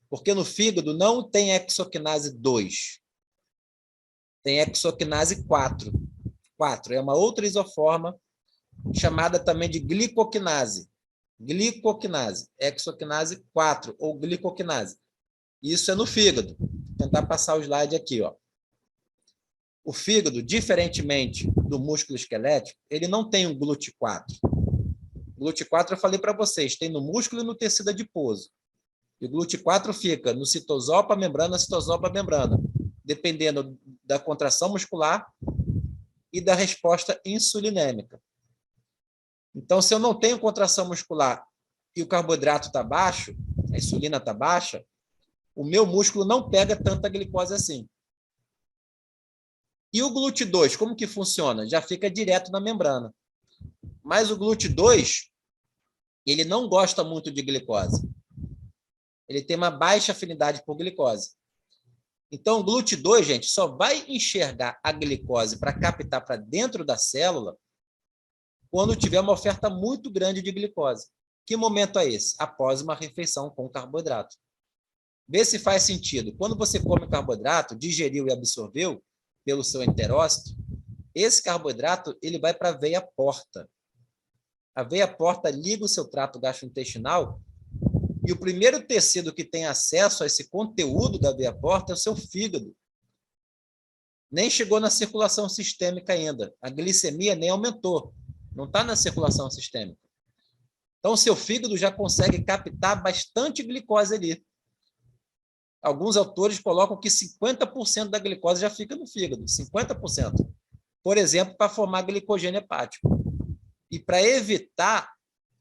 Porque no fígado não tem hexoquinase 2. Tem hexoquinase 4. 4 é uma outra isoforma chamada também de glicoquinase. Glicoquinase, hexoquinase 4 ou glicoquinase. Isso é no fígado. Vou tentar passar o slide aqui, ó. O fígado, diferentemente do músculo esquelético, ele não tem um GLUT4. O GLUT4 eu falei para vocês, tem no músculo e no tecido adiposo. E o GLUT4 fica no citosol para membrana, citosol para membrana, dependendo da contração muscular e da resposta insulinêmica. Então, se eu não tenho contração muscular e o carboidrato está baixo, a insulina está baixa, o meu músculo não pega tanta glicose assim. E o GLUT2, como que funciona? Já fica direto na membrana. Mas o GLUT2, ele não gosta muito de glicose. Ele tem uma baixa afinidade por glicose. Então, o GLUT2, gente, só vai enxergar a glicose para captar para dentro da célula quando tiver uma oferta muito grande de glicose. Que momento é esse? Após uma refeição com carboidrato. Vê se faz sentido. Quando você come carboidrato, digeriu e absorveu pelo seu enterócito, esse carboidrato ele vai para a veia porta. A veia porta liga o seu trato gastrointestinal e o primeiro tecido que tem acesso a esse conteúdo da veia porta é o seu fígado. Nem chegou na circulação sistêmica ainda. A glicemia nem aumentou. Não está na circulação sistêmica. Então, o seu fígado já consegue captar bastante glicose ali. Alguns autores colocam que 50% da glicose já fica no fígado. 50%. Por exemplo, para formar glicogênio hepático. E para evitar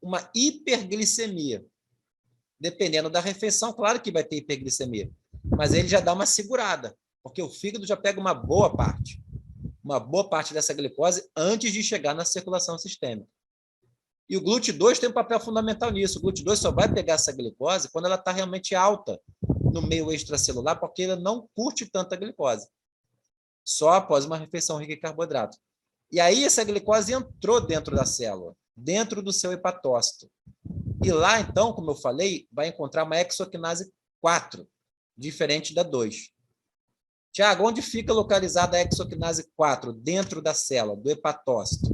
uma hiperglicemia. Dependendo da refeição, claro que vai ter hiperglicemia. Mas ele já dá uma segurada. Porque o fígado já pega uma boa parte dessa glicose antes de chegar na circulação sistêmica. E o GLUT2 tem um papel fundamental nisso. O GLUT2 só vai pegar essa glicose quando ela está realmente alta no meio extracelular, porque ele não curte tanta glicose. Só após uma refeição rica em carboidrato. E aí essa glicose entrou dentro da célula, dentro do seu hepatócito. E lá, então, como eu falei, vai encontrar uma hexoquinase 4, diferente da 2. Tiago, onde fica localizada a hexoquinase 4? Dentro da célula, do hepatócito.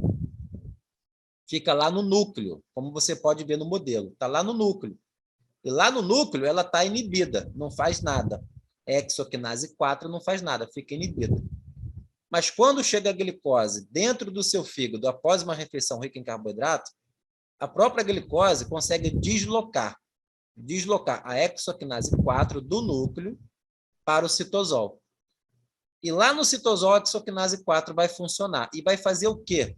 Fica lá no núcleo, como você pode ver no modelo. Está lá no núcleo. E lá no núcleo ela está inibida, não faz nada. A hexoquinase 4 não faz nada, fica inibida. Mas quando chega a glicose dentro do seu fígado, após uma refeição rica em carboidrato, a própria glicose consegue deslocar deslocar a hexoquinase 4 do núcleo para o citosol. E lá no citosol, a hexoquinase 4 vai funcionar. E vai fazer o quê?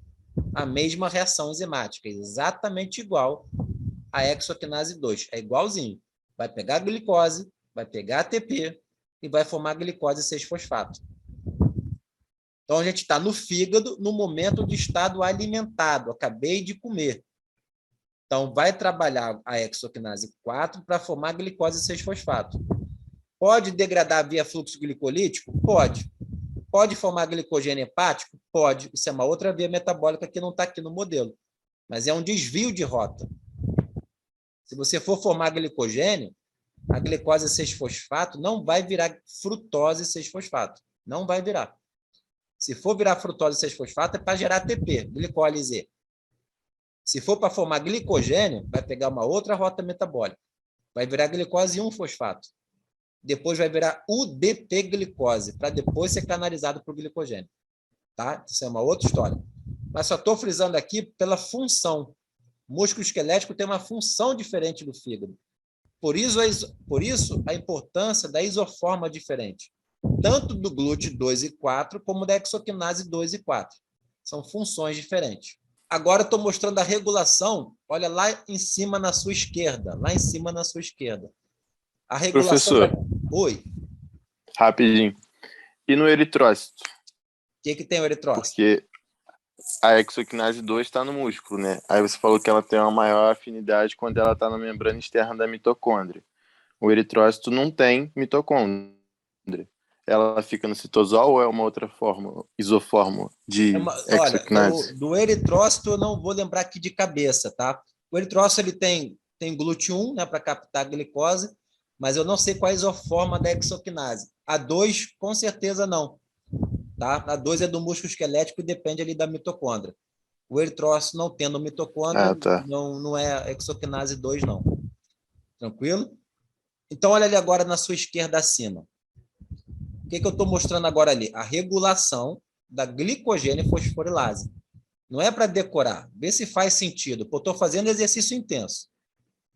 A mesma reação enzimática, exatamente igual à hexoquinase 2. É igualzinho. Vai pegar a glicose, vai pegar ATP e vai formar glicose 6-fosfato. Então, a gente está no fígado no momento de estado alimentado. Acabei de comer. Então, vai trabalhar a hexoquinase 4 para formar glicose 6-fosfato. Pode degradar via fluxo glicolítico? Pode. Pode formar glicogênio hepático? Pode. Isso é uma outra via metabólica que não está aqui no modelo. Mas é um desvio de rota. Se você for formar glicogênio, a glicose 6-fosfato não vai virar frutose 6-fosfato. Não vai virar. Se for virar frutose 6-fosfato, é para gerar ATP, glicólise. Se for para formar glicogênio, vai pegar uma outra rota metabólica. Vai virar glicose 1-fosfato. Depois vai virar UDP-glicose, para depois ser canalizado para o glicogênio. Tá? Isso é uma outra história. Mas só estou frisando aqui pela função. O músculo esquelético tem uma função diferente do fígado. Por isso a importância da isoforma diferente. Tanto do glúteo 2 e 4, como da hexoquinase 2 e 4. São funções diferentes. Agora estou mostrando a regulação. Olha lá em cima na sua esquerda. Lá em cima na sua esquerda. A regulação... Professor. Oi. Rapidinho. E no eritrócito? O que tem o eritrócito? Porque a hexoquinase 2 está no músculo, né? Aí você falou que ela tem uma maior afinidade quando ela está na membrana externa da mitocôndria. O eritrócito não tem mitocôndria. Ela fica no citosol ou é uma outra forma, isoforma de hexoquinase? Olha, do eritrócito eu não vou lembrar aqui de cabeça, tá? O eritrócito ele tem glúteo 1, né, para captar a glicose, mas eu não sei qual é a isoforma da hexoquinase. A 2, com certeza não. Tá? A 2 é do músculo esquelético e depende ali da mitocôndria. O eritrócito não tendo mitocôndria, tá. não é hexoquinase 2, não. Tranquilo? Então, olha ali agora na sua esquerda acima. O que eu estou mostrando agora ali? A regulação da glicogênio fosforilase. Não é para decorar. Vê se faz sentido. Eu estou fazendo exercício intenso.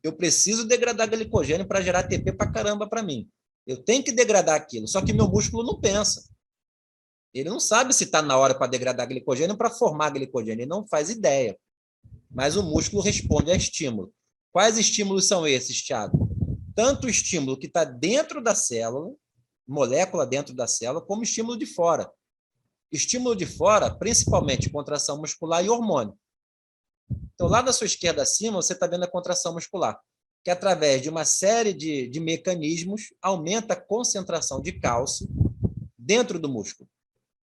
Eu preciso degradar glicogênio para gerar ATP para caramba para mim. Eu tenho que degradar aquilo, só que meu músculo não pensa. Ele não sabe se está na hora para degradar glicogênio para formar glicogênio. Ele não faz ideia. Mas o músculo responde a estímulo. Quais estímulos são esses, Thiago? Tanto o estímulo que está dentro da célula, molécula dentro da célula, como estímulo de fora. Estímulo de fora, principalmente contração muscular e hormônio. Então, lá na sua esquerda acima, você está vendo a contração muscular, que através de uma série de mecanismos aumenta a concentração de cálcio dentro do músculo.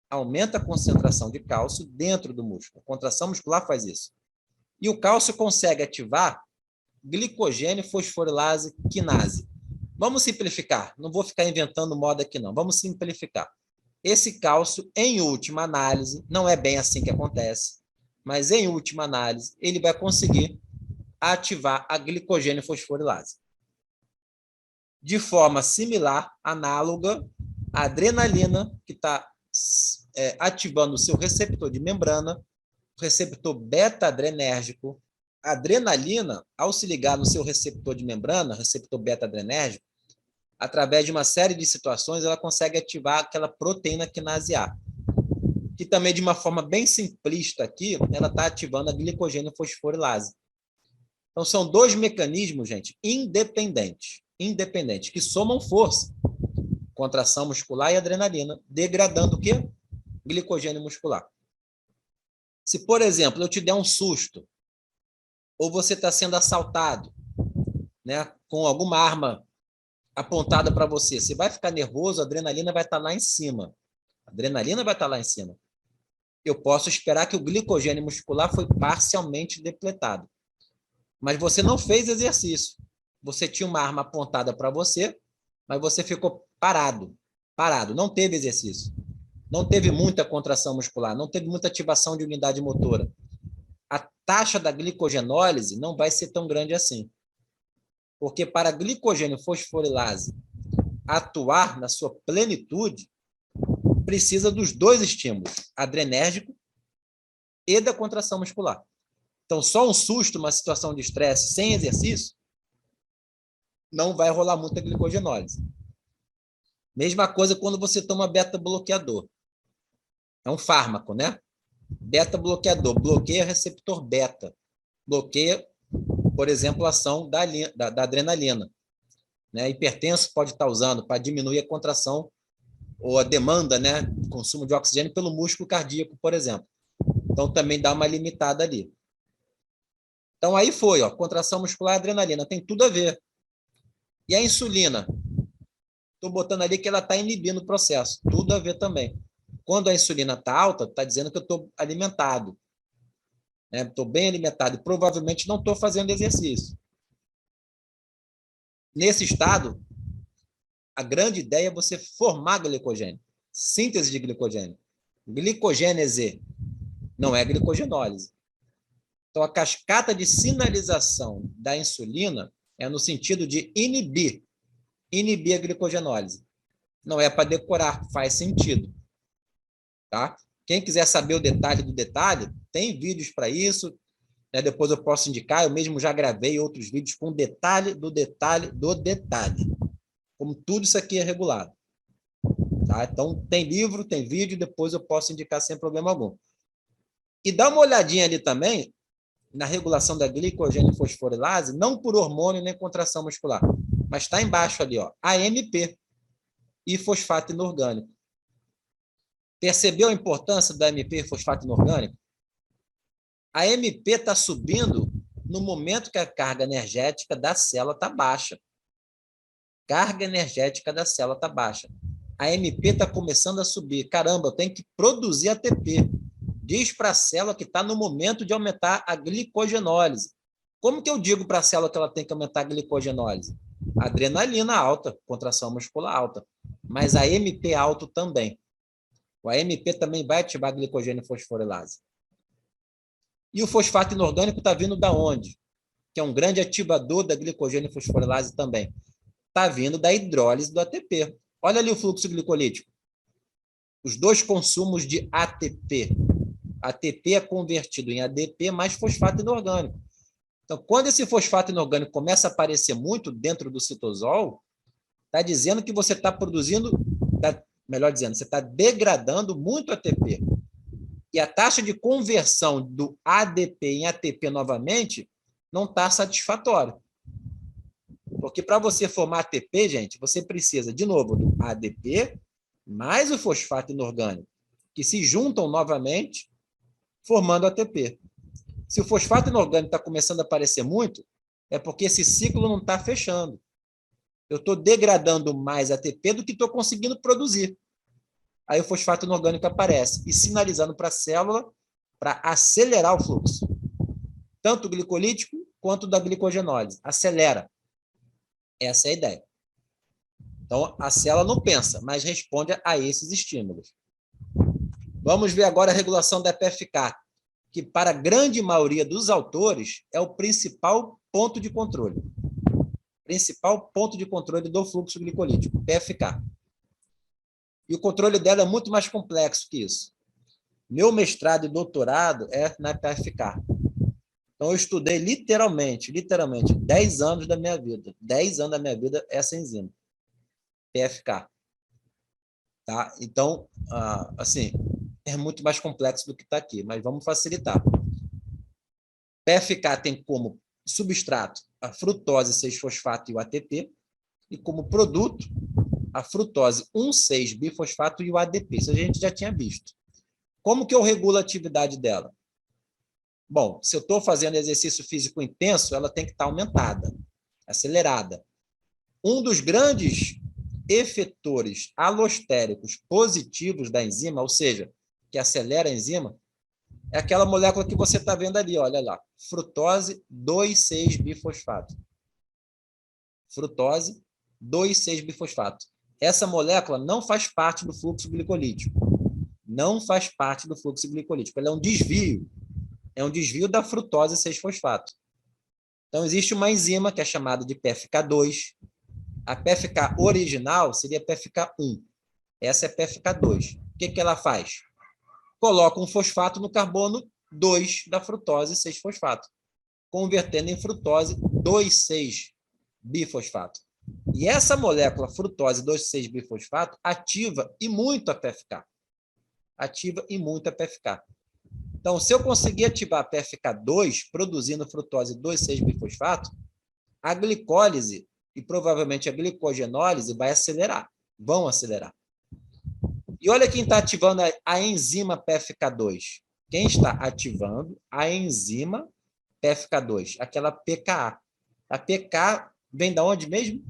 Aumenta a concentração de cálcio dentro do músculo. A contração muscular faz isso. E o cálcio consegue ativar glicogênio fosforilase quinase. Vamos simplificar. Não vou ficar inventando moda aqui, não. Vamos simplificar. Esse cálcio, em última análise, não é bem assim que acontece, mas em última análise, ele vai conseguir ativar a glicogênio fosforilase. De forma similar, análoga, a adrenalina, que está ativando o seu receptor de membrana, o receptor beta-adrenérgico. A adrenalina, ao se ligar no seu receptor de membrana, receptor beta-adrenérgico, através de uma série de situações, ela consegue ativar aquela proteína quinase A, que também, de uma forma bem simplista aqui, ela está ativando a glicogênio fosforilase. Então, são dois mecanismos, gente, independentes, que somam força. Contração muscular e adrenalina, degradando o quê? Glicogênio muscular. Se, por exemplo, eu te der um susto, ou você está sendo assaltado, né, com alguma arma apontada para você, você vai ficar nervoso, a adrenalina vai estar lá em cima. A adrenalina vai estar lá em cima. Eu posso esperar que o glicogênio muscular foi parcialmente depletado. Mas você não fez exercício. Você tinha uma arma apontada para você, mas você ficou parado, não teve exercício. Não teve muita contração muscular, não teve muita ativação de unidade motora. A taxa da glicogenólise não vai ser tão grande assim. Porque para a glicogênio fosforilase atuar na sua plenitude, precisa dos dois estímulos, adrenérgico e da contração muscular. Então, só um susto, uma situação de estresse sem exercício, não vai rolar muita glicogenólise. Mesma coisa quando você toma beta-bloqueador. É um fármaco, né? Beta-bloqueador, bloqueia receptor beta. Bloqueia, por exemplo, a ação da adrenalina. Né? Hipertenso pode estar usando para diminuir a contração ou a demanda, né? Consumo de oxigênio pelo músculo cardíaco, por exemplo. Então, também dá uma limitada ali. Então, aí foi, ó, contração muscular e adrenalina, tem tudo a ver. E a insulina? Estou botando ali que ela está inibindo o processo, tudo a ver também. Quando a insulina está alta, está dizendo que eu estou alimentado. Estou bem alimentado e provavelmente não estou fazendo exercício. Nesse estado, a grande ideia é você formar glicogênio, síntese de glicogênio. Glicogênese não é glicogenólise. Então, a cascata de sinalização da insulina é no sentido de inibir a glicogenólise. Não é para decorar, faz sentido. Tá? Quem quiser saber o detalhe do detalhe, tem vídeos para isso. Né? Depois eu posso indicar, eu mesmo já gravei outros vídeos com detalhe do detalhe do detalhe. Como tudo isso aqui é regulado. Tá? Então, tem livro, tem vídeo, depois eu posso indicar sem problema algum. E dá uma olhadinha ali também na regulação da glicogênio fosforilase, não por hormônio nem contração muscular, mas está embaixo ali, ó, AMP e fosfato inorgânico. Percebeu a importância da AMP e fosfato inorgânico? A AMP está subindo no momento que a carga energética da célula está baixa. Carga energética da célula está baixa. A AMP está começando a subir. Caramba, eu tenho que produzir ATP. Diz para a célula que está no momento de aumentar a glicogenólise. Como que eu digo para a célula que ela tem que aumentar a glicogenólise? Adrenalina alta, contração muscular alta. Mas a AMP alto também. O AMP também vai ativar a glicogênio fosforilase. E o fosfato inorgânico está vindo da onde? Que é um grande ativador da glicogênio fosforilase também. Está vindo da hidrólise do ATP. Olha ali o fluxo glicolítico. Os dois consumos de ATP. ATP é convertido em ADP mais fosfato inorgânico. Então, quando esse fosfato inorgânico começa a aparecer muito dentro do citosol, está dizendo que você está produzindo, melhor dizendo, você está degradando muito ATP. E a taxa de conversão do ADP em ATP novamente não está satisfatória. Porque para você formar ATP, gente, você precisa, de novo, do ADP mais o fosfato inorgânico, que se juntam novamente, formando ATP. Se o fosfato inorgânico está começando a aparecer muito, é porque esse ciclo não está fechando. Eu estou degradando mais ATP do que estou conseguindo produzir. Aí o fosfato inorgânico aparece e sinalizando para a célula para acelerar o fluxo. Tanto o glicolítico quanto da glicogenólise. Acelera. Essa é a ideia. Então, a célula não pensa, mas responde a esses estímulos. Vamos ver agora a regulação da PFK, que para a grande maioria dos autores é o principal ponto de controle. Principal ponto de controle do fluxo glicolítico, PFK. E o controle dela é muito mais complexo que isso. Meu mestrado e doutorado é na PFK. Então, eu estudei literalmente, 10 anos da minha vida. 10 anos da minha vida essa enzima, PFK. Tá? Então, assim, é muito mais complexo do que está aqui, mas vamos facilitar. PFK tem como substrato a frutose 6-fosfato e o ATP, e como produto a frutose 1,6-bifosfato e o ADP. Isso a gente já tinha visto. Como que eu regulo a atividade dela? Bom, se eu estou fazendo exercício físico intenso, ela tem que estar aumentada, acelerada. Um dos grandes efetores alostéricos positivos da enzima, ou seja, que acelera a enzima, é aquela molécula que você está vendo ali, olha lá, frutose 2,6-bifosfato. Frutose 2,6-bifosfato. Essa molécula não faz parte do fluxo glicolítico. Não faz parte do fluxo glicolítico. Ela é um desvio. É um desvio da frutose 6-fosfato. Então, existe uma enzima que é chamada de PFK2. A PFK original seria PFK1. Essa é PFK2. O que ela faz? Coloca um fosfato no carbono 2 da frutose 6-fosfato, convertendo em frutose 2,6 6-bifosfato. E essa molécula frutose 2,6-bifosfato ativa e muito a PFK. Ativa e muito a PFK. Então, se eu conseguir ativar a PFK2, produzindo frutose 2,6-bifosfato, a glicólise e provavelmente a glicogenólise vai acelerar, vão acelerar. E olha quem está ativando a enzima PFK2. Quem está ativando a enzima PFK2? Aquela PKA. A PK vem da onde mesmo?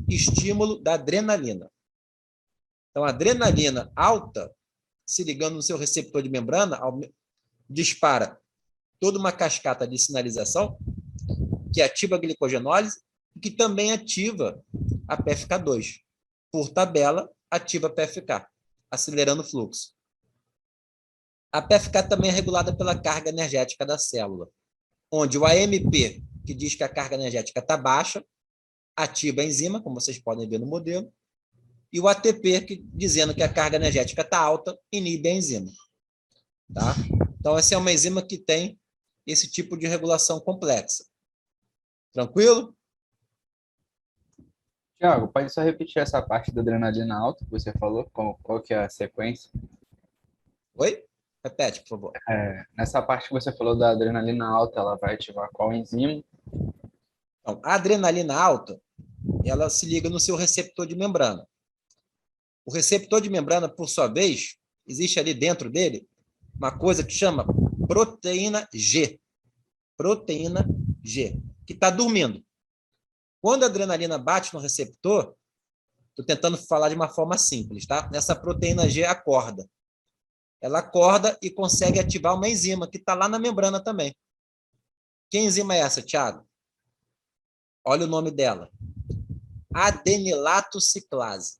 Estímulo da adrenalina. Então, a adrenalina alta, se ligando no seu receptor de membrana, dispara toda uma cascata de sinalização que ativa a glicogenólise e que também ativa a PFK2. Por tabela, ativa a PFK, acelerando o fluxo. A PFK também é regulada pela carga energética da célula, onde o AMP, que diz que a carga energética está baixa, ativa a enzima, como vocês podem ver no modelo, e o ATP, que, dizendo que a carga energética está alta, inibe a enzima. Tá? Então, essa é uma enzima que tem esse tipo de regulação complexa. Tranquilo? Tiago, pode só repetir essa parte da adrenalina alta que você falou? Qual que é a sequência? Oi? Repete, por favor. Nessa parte que você falou da adrenalina alta, ela vai ativar qual enzima? Então, a adrenalina alta, ela se liga no seu receptor de membrana. O receptor de membrana, por sua vez, existe ali dentro dele uma coisa que chama proteína G. Proteína G, que está dormindo. Quando a adrenalina bate no receptor, estou tentando falar de uma forma simples, tá? Essa proteína G acorda. Ela acorda e consegue ativar uma enzima que está lá na membrana também. Que enzima é essa, Thiago? Olha o nome dela. Adenilato ciclase,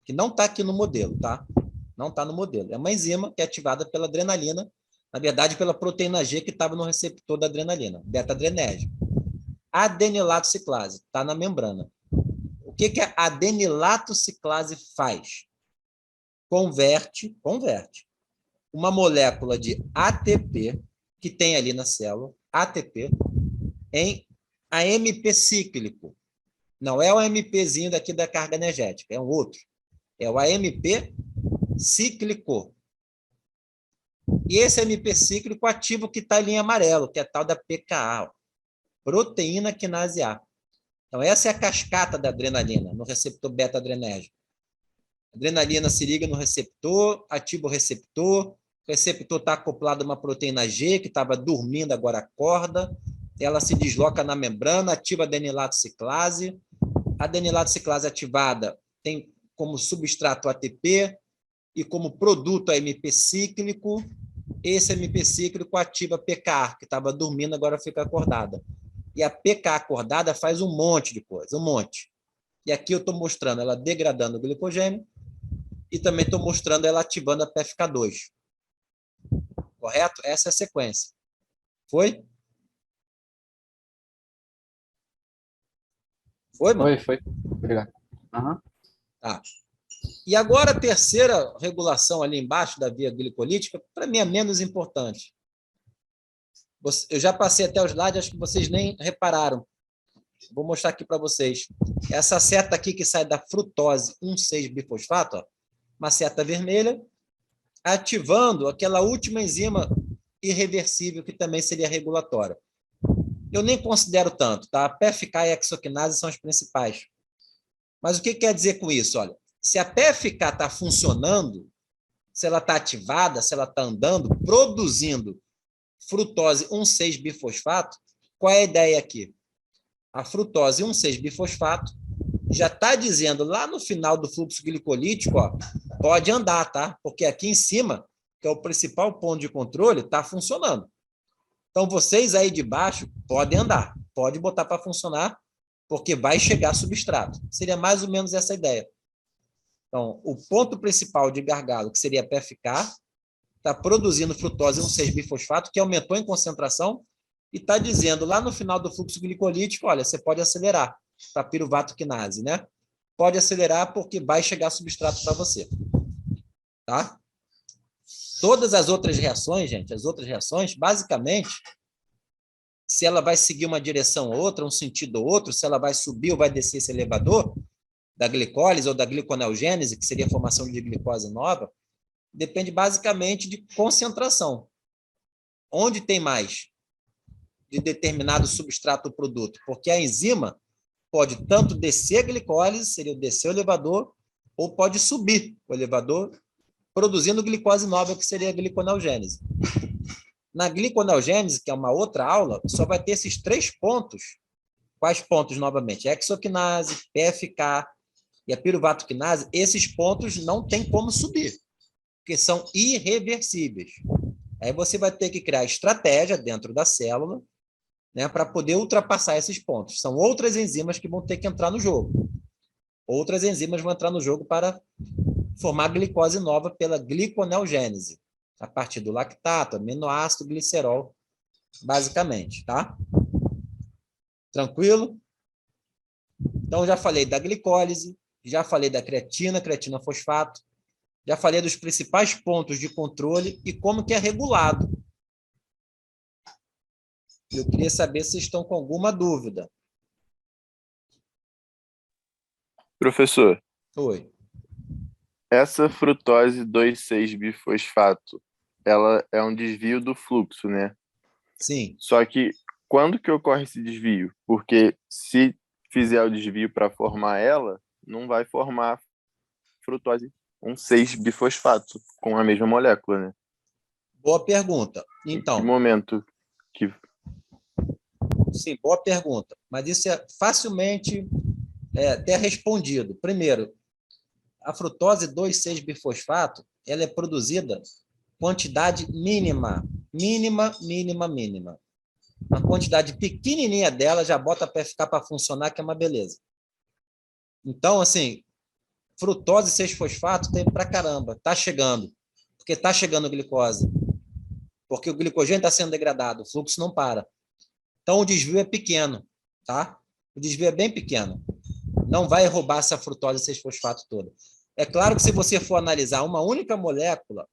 que não está aqui no modelo, tá? Não está no modelo. É uma enzima que é ativada pela adrenalina, na verdade, pela proteína G que estava no receptor da adrenalina, beta-adrenérgico. Adenilato ciclase, está na membrana. O que a adenilato ciclase faz? Converte uma molécula de ATP, que tem ali na célula, ATP, em AMP cíclico. Não é o AMPzinho daqui da carga energética, é um outro. É o AMP cíclico. E esse AMP cíclico ativa o que está ali em amarelo, que é a tal da PKA, proteína quinase A. Então, essa é a cascata da adrenalina, no receptor beta-adrenérgico. A adrenalina se liga no receptor, ativa o receptor está acoplado a uma proteína G, que estava dormindo, agora acorda, ela se desloca na membrana, ativa a adenilato ciclase. A adenilato ciclase ativada tem como substrato ATP e como produto a MP cíclico. Esse MP cíclico ativa a PK, que estava dormindo, agora fica acordada. E a PK acordada faz um monte de coisa, um monte. E aqui eu estou mostrando ela degradando o glicogênio e também estou mostrando ela ativando a PFK2. Correto? Essa é a sequência. Foi? Foi, mano? Foi. Obrigado. Uhum. Tá. E agora a terceira regulação ali embaixo da via glicolítica, para mim é menos importante. Eu já passei até os slides, acho que vocês nem repararam. Vou mostrar aqui para vocês. Essa seta aqui que sai da frutose 1,6-bifosfato, uma seta vermelha, ativando aquela última enzima irreversível que também seria regulatória. Eu nem considero tanto, tá? A PFK e a hexoquinase são as principais. Mas o que quer dizer com isso? Olha, se a PFK está funcionando, se ela está ativada, se ela está andando, produzindo frutose 1,6-bifosfato, qual é a ideia aqui? A frutose 1,6-bifosfato já está dizendo lá no final do fluxo glicolítico, ó, pode andar, tá? Porque aqui em cima, que é o principal ponto de controle, está funcionando. Então, vocês aí de baixo podem andar, pode botar para funcionar, porque vai chegar substrato. Seria mais ou menos essa ideia. Então, o ponto principal de gargalo, que seria a PFK, está produzindo frutose 1,6-bifosfato, que aumentou em concentração, e está dizendo lá no final do fluxo glicolítico, olha, você pode acelerar para piruvato quinase, né? Pode acelerar porque vai chegar substrato para você. Tá? Todas as outras reações, gente, as outras reações, basicamente, se ela vai seguir uma direção ou outra, um sentido ou outro, se ela vai subir ou vai descer esse elevador da glicólise ou da gliconeogênese, que seria a formação de glicose nova, depende basicamente de concentração. Onde tem mais de determinado substrato ou produto? Porque a enzima pode tanto descer a glicólise, seria descer o elevador, ou pode subir o elevador, produzindo glicose nova, que seria a gliconeogênese. Na gliconeogênese, que é uma outra aula, só vai ter esses 3 pontos. Quais pontos, novamente? Hexoquinase, PFK e a piruvato-quinase. Esses pontos não tem como subir, porque são irreversíveis. Aí você vai ter que criar estratégia dentro da célula, né, para poder ultrapassar esses pontos. São outras enzimas que vão ter que entrar no jogo. Outras enzimas vão entrar no jogo para formar glicose nova pela gliconeogênese, a partir do lactato, aminoácido, glicerol, basicamente, tá? Tranquilo? Então, já falei da glicólise, já falei da creatina, creatina fosfato, já falei dos principais pontos de controle e como que é regulado. Eu queria saber se estão com alguma dúvida. Professor, Oi. essa frutose 2,6-bifosfato, ela é um desvio do fluxo, né? Sim. Só que quando que ocorre esse desvio? Porque se fizer o desvio para formar ela, não vai formar frutose 1,6-bifosfato com a mesma molécula, né? Boa pergunta. Em que Então, momento que... sim, boa pergunta. Mas isso é facilmente até respondido. Primeiro, a frutose 2,6-bifosfato, ela é produzida quantidade mínima. Mínima. Uma quantidade pequenininha dela já bota para ficar para funcionar, que é uma beleza. Então, assim, frutose 6-fosfato tem pra caramba, tá chegando. Porque tá chegando glicose. Porque o glicogênio está sendo degradado, o fluxo não para. Então, o desvio é pequeno, tá? O desvio é bem pequeno. Não vai roubar essa frutose 6-fosfato toda. É claro que se você for analisar uma única molécula,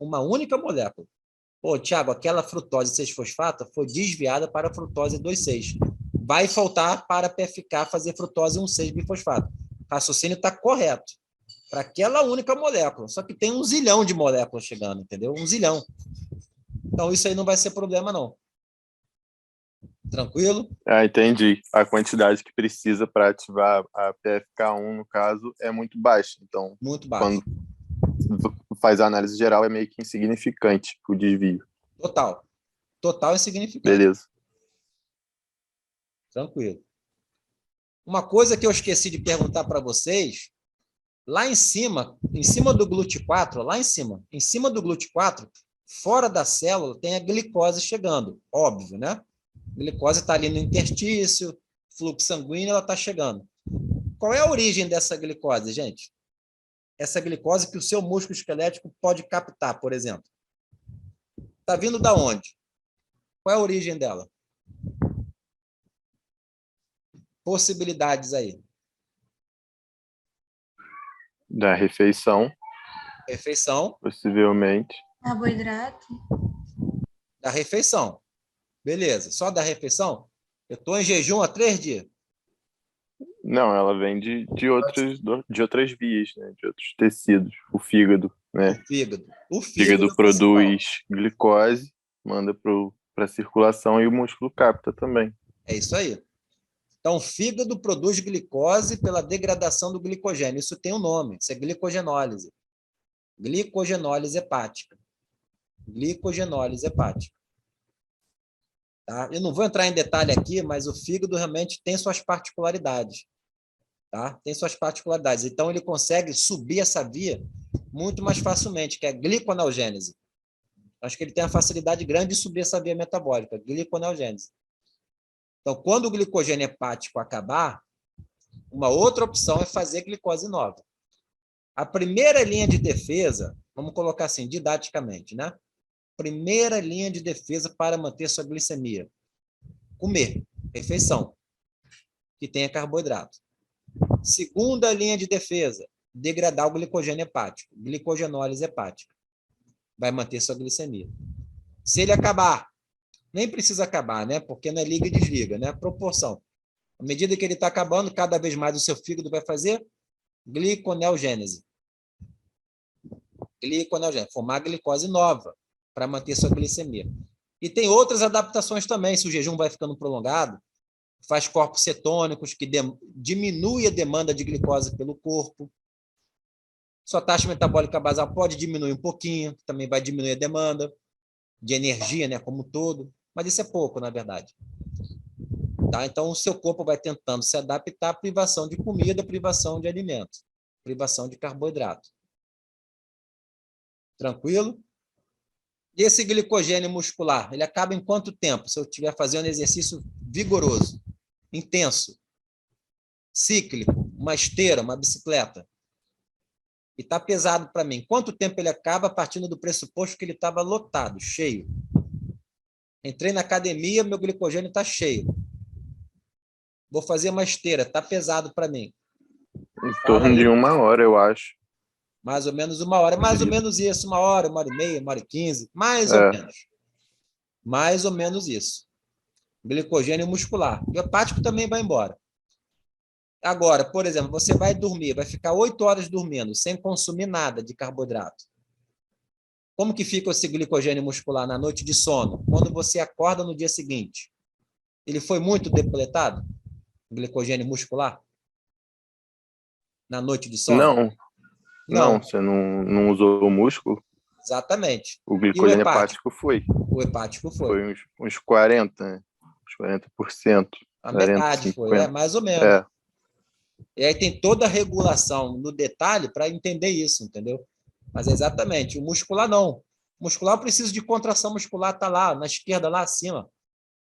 pô, Thiago, aquela frutose 6-fosfato foi desviada para a frutose 2,6. Vai faltar para a PFK fazer frutose 1,6-bifosfato. O raciocínio está correto. Para aquela única molécula. Só que tem 1 zilhão de moléculas chegando, entendeu? 1 zilhão. Então, isso aí não vai ser problema, não. Tranquilo? Ah, entendi. A quantidade que precisa para ativar a PFK1, no caso, é muito baixa. Então, Muito baixo. quando faz a análise geral, é meio que insignificante o desvio. Total insignificante. Beleza. Tranquilo. Uma coisa que eu esqueci de perguntar para vocês, lá em cima do GLUT4, lá em cima do GLUT4, fora da célula, tem a glicose chegando, óbvio, né? A glicose está ali no interstício, fluxo sanguíneo, ela está chegando. Qual é a origem dessa glicose, gente? Essa glicose que o seu músculo esquelético pode captar, por exemplo. Está vindo da onde? Qual é a origem dela? Possibilidades aí. Da refeição, Refeição. possivelmente. Carboidrato. Da refeição. Beleza. Só da refeição? Eu estou em jejum há 3 dias. Não, ela vem de outras vias, né? De outros tecidos. O fígado, né? O O fígado produz glicose, manda para a circulação e o músculo capta também. É isso aí. Então, o fígado produz glicose pela degradação do glicogênio. Isso tem um nome, isso é glicogenólise. Glicogenólise hepática. Glicogenólise hepática. Tá? Eu não vou entrar em detalhe aqui, mas o fígado realmente tem suas particularidades. Tá? Tem suas particularidades. Então, ele consegue subir essa via muito mais facilmente, que é a gliconeogênese. Acho que ele tem uma facilidade grande de subir essa via metabólica, gliconeogênese. Então, quando o glicogênio hepático acabar, uma outra opção é fazer glicose nova. A primeira linha de defesa, vamos colocar assim, didaticamente, né? Primeira linha de defesa para manter sua glicemia. Comer, refeição, que tenha carboidrato. Segunda linha de defesa, degradar o glicogênio hepático, glicogenólise hepática. Vai manter sua glicemia. Se ele acabar, Nem precisa acabar, né? Porque não é liga e desliga, né? Proporção. À medida que ele está acabando, cada vez mais o seu fígado vai fazer gliconeogênese. Gliconeogênese, formar glicose nova para manter sua glicemia. E tem outras adaptações também, se o jejum vai ficando prolongado, faz corpos cetônicos, que diminui a demanda de glicose pelo corpo. Sua taxa metabólica basal pode diminuir um pouquinho, também vai diminuir a demanda de energia, né, como um todo, mas isso é pouco, na verdade. Tá? Então, o seu corpo vai tentando se adaptar à privação de comida, privação de alimentos, privação de carboidrato. Tranquilo? E esse glicogênio muscular, ele acaba em quanto tempo? Se eu estiver fazendo exercício vigoroso, intenso, cíclico, uma esteira, uma bicicleta, e está pesado para mim. Quanto tempo ele acaba partindo do pressuposto que ele estava lotado, cheio? Entrei na academia, meu glicogênio está cheio. Vou fazer uma esteira, está pesado para mim. Em torno de 1 hora, eu acho. Mais ou menos 1 hora. Mais ou menos isso, 1 hora, 1h30, 1h15. Mais ou menos. Mais ou menos isso. Glicogênio muscular. E o hepático também vai embora. Agora, por exemplo, você vai dormir, vai ficar 8 horas dormindo, sem consumir nada de carboidrato. Como que fica esse glicogênio muscular na noite de sono? Quando você acorda no dia seguinte, ele foi muito depletado? Glicogênio muscular? Na noite de sono? Não, você não usou o músculo. Exatamente. O glicogênio hepático foi. O hepático foi. Foi uns 40, né? Uns 40%. A 40, metade 50. foi, mais ou menos. E aí tem toda a regulação no detalhe para entender isso, entendeu? Mas exatamente, o muscular não. O muscular, eu preciso de contração muscular, tá lá, na esquerda, lá acima.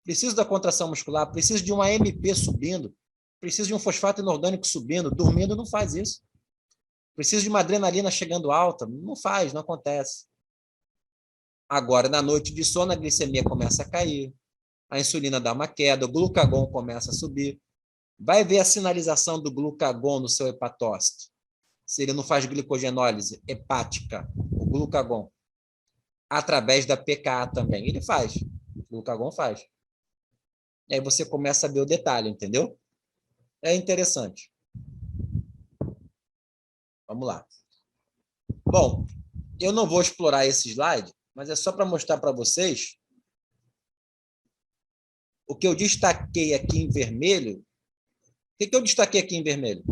Preciso da contração muscular, preciso de uma AMP subindo, preciso de um fosfato inorgânico subindo, dormindo não faz isso. Preciso de uma adrenalina chegando alta, não faz, não acontece. Agora, na noite de sono, a glicemia começa a cair, a insulina dá uma queda, o glucagon começa a subir. Vai ver a sinalização do glucagon no seu hepatócito. Se ele não faz glicogenólise hepática, o glucagon, através da PKA também, ele faz. O glucagon faz. E aí você começa a ver o detalhe, entendeu? É interessante. Vamos lá. Bom, eu não vou explorar esse slide, mas é só para mostrar para vocês o que eu destaquei aqui em vermelho. O que eu destaquei aqui em vermelho?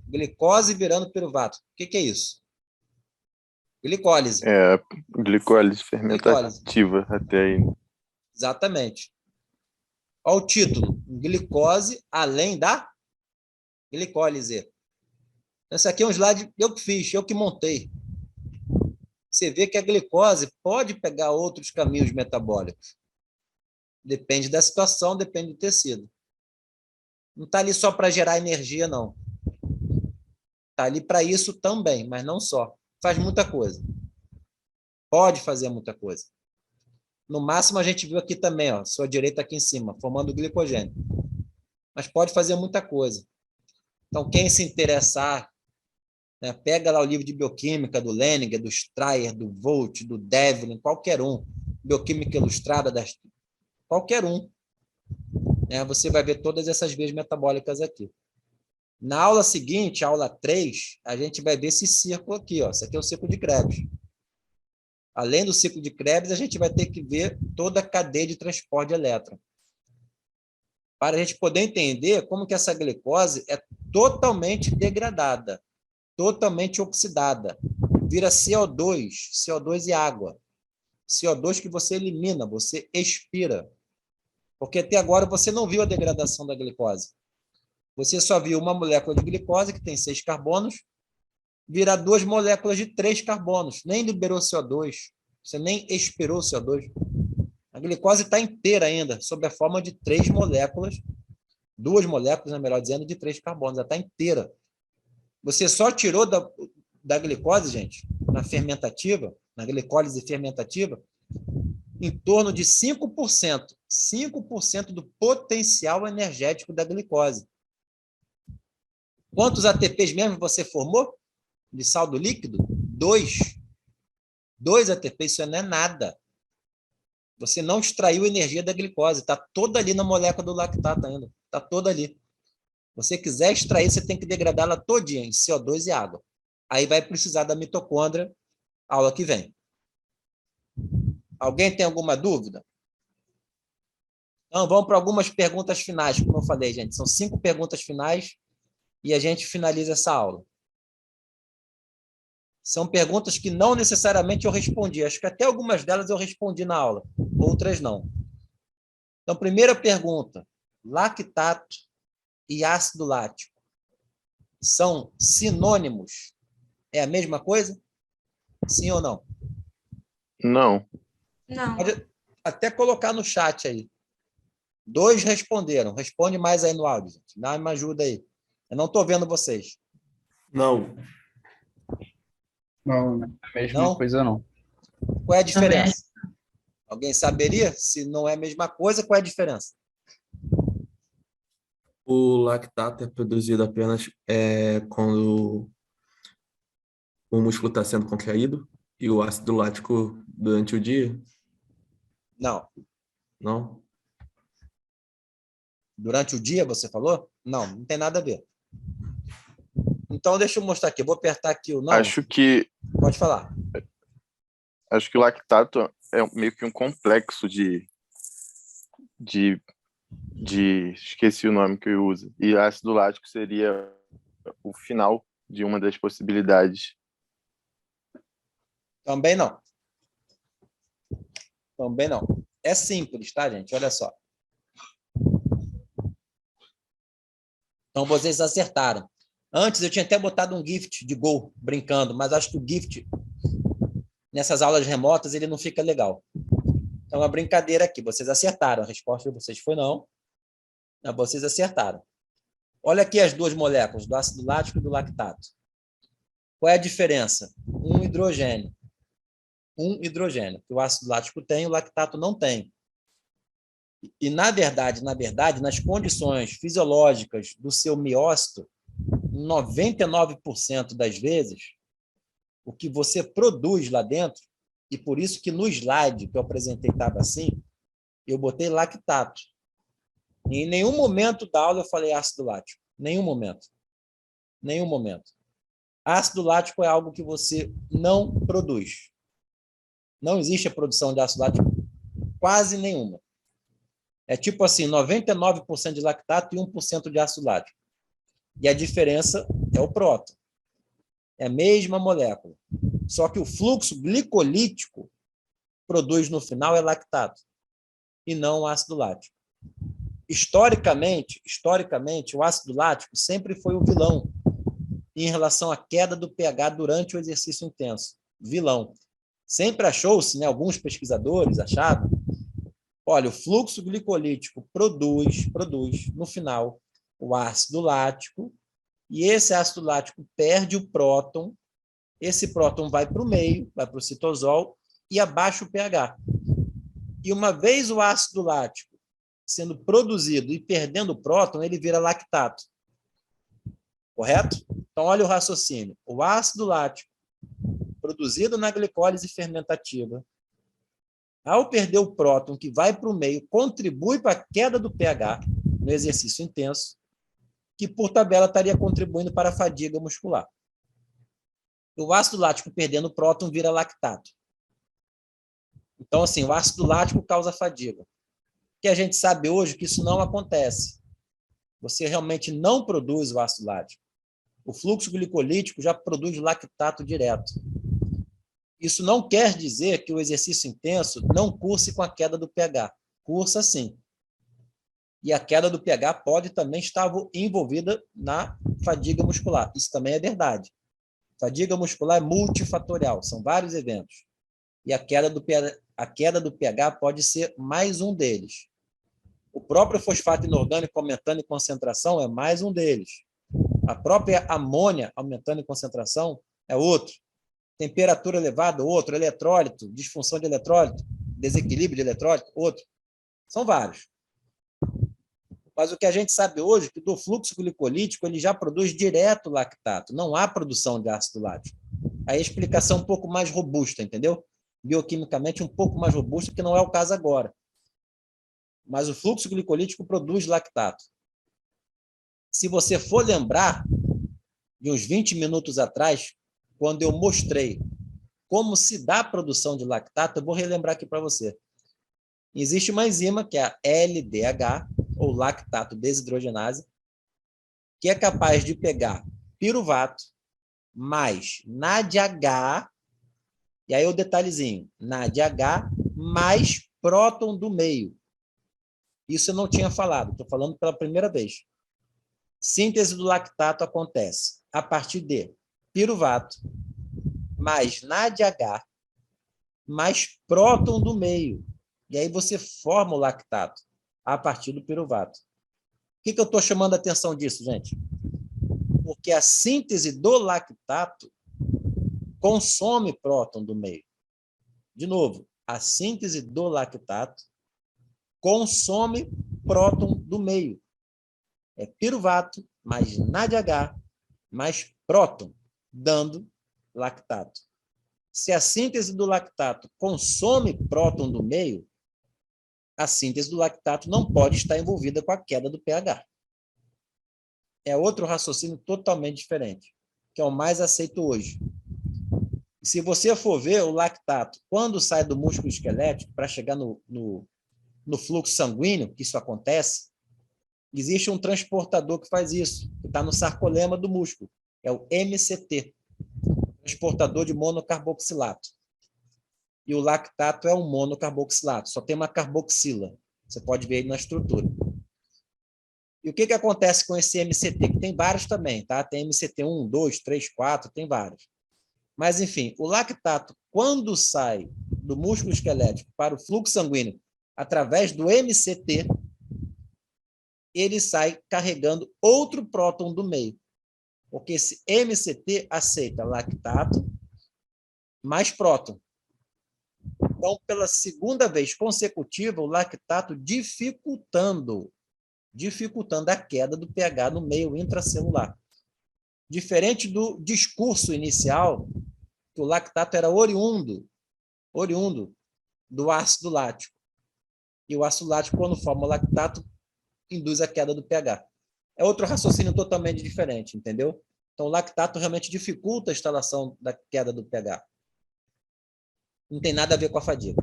Glicose virando piruvato. O que é isso? Glicólise. Glicólise fermentativa até aí. Exatamente. Olha o título. Glicose além da glicólise. Esse aqui é um slide eu que fiz, eu que montei. Você vê que a glicose pode pegar outros caminhos metabólicos. Depende da situação, depende do tecido. Não está ali só para gerar energia, não. Está ali para isso também, mas não só. Faz muita coisa. Pode fazer muita coisa. No máximo, a gente viu aqui também, ó, sua direita aqui em cima, formando glicogênio. Mas pode fazer muita coisa. Então, quem se interessar, né, pega lá o livro de bioquímica do Leninger, do Strayer, do Volt, do Devlin, qualquer um. Bioquímica ilustrada, qualquer um. Né, você vai ver todas essas vias metabólicas aqui. Na aula seguinte, aula 3, a gente vai ver esse círculo aqui. Ó. Esse aqui é o círculo de Krebs. Além do ciclo de Krebs, a gente vai ter que ver toda a cadeia de transporte de elétron. Para a gente poder entender como que essa glicose é totalmente degradada, totalmente oxidada. Vira CO2, CO2 e água. CO2 que você elimina, você expira. Porque até agora você não viu a degradação da glicose. Você só viu uma molécula de glicose, que tem 6 carbonos, virar 2 moléculas de 3 carbonos. Nem liberou CO2. Você nem expirou CO2. A glicose está inteira ainda, sob a forma de 3 moléculas, 2 moléculas, melhor dizendo, de 3 carbonos. Ela está inteira. Você só tirou da glicose, gente, na fermentativa, na glicólise fermentativa, em torno de 5%. 5% do potencial energético da glicose. Quantos ATPs mesmo você formou? De saldo líquido? 2. 2 ATP, isso não é nada. Você não extraiu energia da glicose, está toda ali na molécula do lactato ainda, está toda ali. Se você quiser extrair, você tem que degradá-la todinha em CO2 e água. Aí vai precisar da mitocôndria, aula que vem. Alguém tem alguma dúvida? Então, vamos para algumas perguntas finais, como eu falei, gente. São 5 perguntas finais e a gente finaliza essa aula. São perguntas que não necessariamente eu respondi. Acho que até algumas delas eu respondi na aula, outras não. Então, primeira pergunta. Lactato e ácido lático são sinônimos? É a mesma coisa? Sim ou não? Não. Não. Pode até colocar no chat aí. 2 responderam. Responde mais aí no áudio, gente. Dá uma ajuda aí. Eu não estou vendo vocês. Não. Não, A mesma Não? coisa não. Qual é a diferença? Alguém saberia? Se não é a mesma coisa, qual é a diferença? O lactato é produzido apenas quando o músculo está sendo contraído e o ácido lático durante o dia? Não. Não? Durante o dia, você falou? Não, não tem nada a ver. Então, deixa eu mostrar aqui. Eu vou apertar aqui o não. Acho que Pode falar. o lactato é meio que um complexo de esqueci o nome que eu uso. E ácido lático seria o final de uma das possibilidades. Também não. Também não. É simples, tá, gente? Olha só. Então, vocês acertaram. Antes, eu tinha até botado um gift de gol, brincando, mas acho que o gift, nessas aulas remotas, ele não fica legal. Então, é uma brincadeira aqui. Vocês acertaram. A resposta de vocês foi não. Vocês acertaram. Olha aqui as 2 moléculas, do ácido lático e do lactato. Qual é a diferença? Um hidrogênio. Um hidrogênio. Que o ácido lático tem, o lactato não tem. E, na verdade, nas condições fisiológicas do seu miócito, 99% das vezes, o que você produz lá dentro, e por isso que no slide que eu apresentei estava assim, eu botei lactato. E em nenhum momento da aula eu falei ácido lático. Nenhum momento. Nenhum momento. Ácido lático é algo que você não produz. Não existe a produção de ácido lático quase nenhuma. É tipo assim, 99% de lactato e 1% de ácido lático. E a diferença é o próton. É a mesma molécula. Só que o fluxo glicolítico produz no final é lactato e não o ácido lático. Historicamente, o ácido lático sempre foi o vilão em relação à queda do pH durante o exercício intenso. Vilão. Sempre achou-se, né, alguns pesquisadores achavam, olha, o fluxo glicolítico produz, no final, o ácido lático, e esse ácido lático perde o próton, esse próton vai para o meio, vai para o citosol, e abaixa o pH. E uma vez o ácido lático sendo produzido e perdendo o próton, ele vira lactato. Correto? Então, olha o raciocínio. O ácido lático, produzido na glicólise fermentativa, ao perder o próton que vai para o meio, contribui para a queda do pH no exercício intenso, que, por tabela, estaria contribuindo para a fadiga muscular. O ácido lático perdendo o próton vira lactato. Então, assim, o ácido lático causa fadiga. Que a gente sabe hoje que isso não acontece. Você realmente não produz o ácido lático. O fluxo glicolítico já produz lactato direto. Isso não quer dizer que o exercício intenso não curse com a queda do pH. Cursa sim. E a queda do pH pode também estar envolvida na fadiga muscular. Isso também é verdade. Fadiga muscular é multifatorial, são vários eventos. E a queda do pH pode ser mais um deles. O próprio fosfato inorgânico aumentando em concentração é mais um deles. A própria amônia aumentando em concentração é outro. Temperatura elevada, outro. Eletrólito, disfunção de eletrólito, desequilíbrio de eletrólito, outro. São vários. Mas o que a gente sabe hoje é que do fluxo glicolítico ele já produz direto lactato. Não há produção de ácido lático. Aí a explicação é um pouco mais robusta, entendeu? bioquimicamente um pouco mais robusta, que não é o caso agora. Mas o fluxo glicolítico produz lactato. Se você for lembrar, de uns 20 minutos atrás, quando eu mostrei como se dá a produção de lactato, eu vou relembrar aqui para você. Existe uma enzima, que é a LDH, ou lactato desidrogenase, que é capaz de pegar piruvato mais NADH, e aí o detalhezinho, NADH mais próton do meio. Isso eu não tinha falado, estou falando pela primeira vez. Síntese do lactato acontece a partir de piruvato mais NADH mais próton do meio. E aí você forma o lactato a partir do piruvato. Por que eu estou chamando a atenção disso, gente? Porque a síntese do lactato consome próton do meio. De novo, a síntese do lactato consome próton do meio. É piruvato mais NADH mais próton, dando lactato. Se a síntese do lactato consome próton do meio, a síntese do lactato não pode estar envolvida com a queda do pH. É outro raciocínio totalmente diferente, que é o mais aceito hoje. Se você for ver o lactato, quando sai do músculo esquelético para chegar no fluxo sanguíneo, que isso acontece, existe um transportador que faz isso, que está no sarcolema do músculo, é o MCT, transportador de monocarboxilato. E o lactato é um monocarboxilato, só tem uma carboxila. Você pode ver aí na estrutura. E o que acontece com esse MCT? Que tem vários também, tá? Tem MCT 1, 2, 3, 4, tem vários. Mas, enfim, o lactato, quando sai do músculo esquelético para o fluxo sanguíneo através do MCT, ele sai carregando outro próton do meio. Porque esse MCT aceita lactato mais próton. Então, pela segunda vez consecutiva, o lactato dificultando a queda do pH no meio intracelular. Diferente do discurso inicial, que o lactato era oriundo do ácido lático. E o ácido lático, quando forma o lactato, induz a queda do pH. É outro raciocínio totalmente diferente, entendeu? Então, o lactato realmente dificulta a instalação da queda do pH. Não tem nada a ver com a fadiga.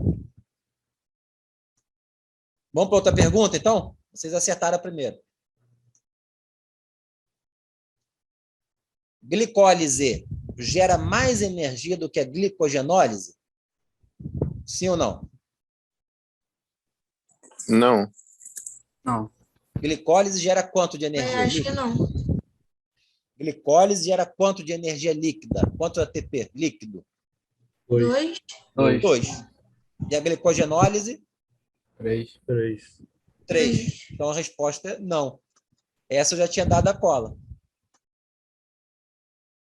Vamos para outra pergunta, então? Vocês acertaram a primeira. Glicólise gera mais energia do que a glicogenólise? Sim ou não? Não. Não. Glicólise gera quanto de energia? Acho que não. Glicólise gera quanto de energia líquida? Quanto ATP líquido? 2. 2. E a glicogenólise? 3. 3. Então a resposta é não. Essa eu já tinha dado a cola.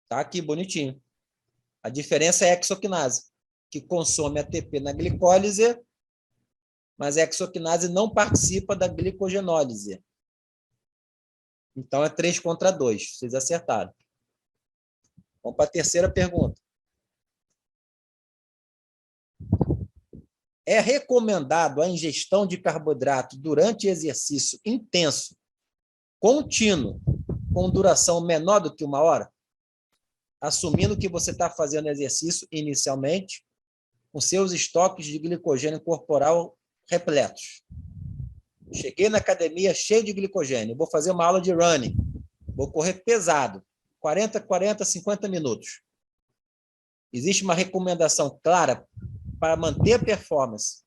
Tá aqui, bonitinho. A diferença é a hexoquinase, que consome ATP na glicólise, mas a hexoquinase não participa da glicogenólise. Então é 3 contra 2. Vocês acertaram. Vamos para a terceira pergunta. É recomendado a ingestão de carboidrato durante exercício intenso, contínuo, com duração menor do que 1 hora? Assumindo que você está fazendo exercício inicialmente, com seus estoques de glicogênio corporal repletos. Cheguei na academia cheio de glicogênio, vou fazer uma aula de running, vou correr pesado, 40, 50 minutos. Existe uma recomendação clara para manter a performance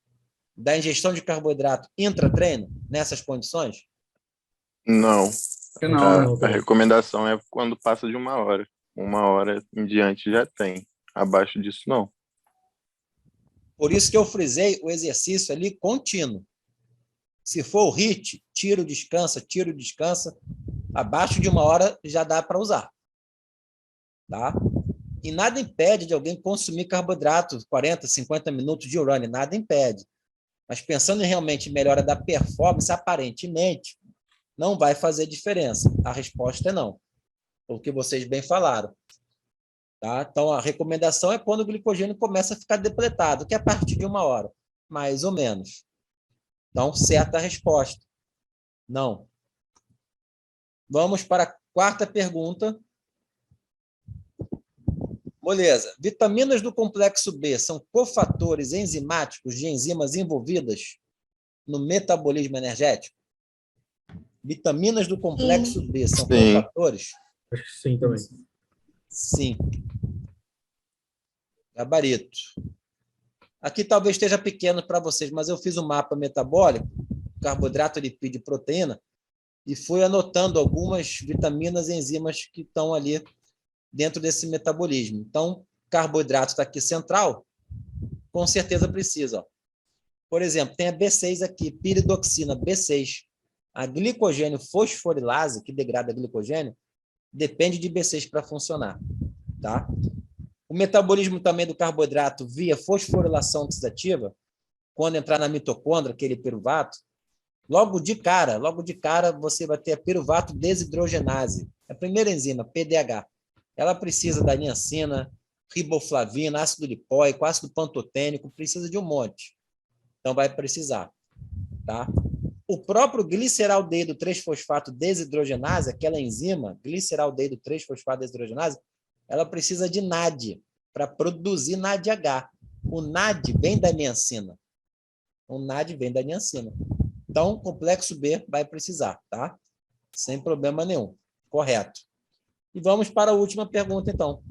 da ingestão de carboidrato intra-treino nessas condições? Não. Não. A recomendação é quando passa de 1 hora. 1 hora em diante já tem. Abaixo disso, não. Por isso que eu frisei o exercício ali contínuo. Se for o HIIT, tiro, descansa. Abaixo de 1 hora já dá para usar. Tá? E nada impede de alguém consumir carboidrato 40, 50 minutos de running, nada impede. Mas pensando em realmente melhora da performance, aparentemente, não vai fazer diferença. A resposta é não. O que vocês bem falaram. Tá? Então, a recomendação é quando o glicogênio começa a ficar depletado, que é a partir de 1 hora, mais ou menos. Então, certa resposta. Não. Vamos para a quarta pergunta. Beleza. Vitaminas do complexo B são cofatores enzimáticos de enzimas envolvidas no metabolismo energético? Vitaminas do complexo B são Sim. cofatores? Acho que sim também. Sim. Gabarito. Aqui talvez esteja pequeno para vocês, mas eu fiz um mapa metabólico, carboidrato, lipídio e proteína, e fui anotando algumas vitaminas e enzimas que estão ali dentro desse metabolismo. Então, carboidrato está aqui central, com certeza precisa. Ó. Por exemplo, tem a B6 aqui, piridoxina B6. A glicogênio fosforilase, que degrada glicogênio, depende de B6 para funcionar. Tá? O metabolismo também do carboidrato via fosforilação oxidativa, quando entrar na mitocôndria, aquele piruvato, logo de cara, você vai ter a piruvato desidrogenase. A primeira enzima, PDH. Ela precisa da niacina, riboflavina, ácido lipóico, ácido pantotênico, precisa de um monte. Então, vai precisar. Tá? O próprio gliceraldeído 3-fosfato desidrogenase, aquela enzima, gliceraldeído 3-fosfato desidrogenase, ela precisa de NAD para produzir NADH. O NAD vem da niacina. Então, o complexo B vai precisar, tá? Sem problema nenhum. Correto. E vamos para a última pergunta, então.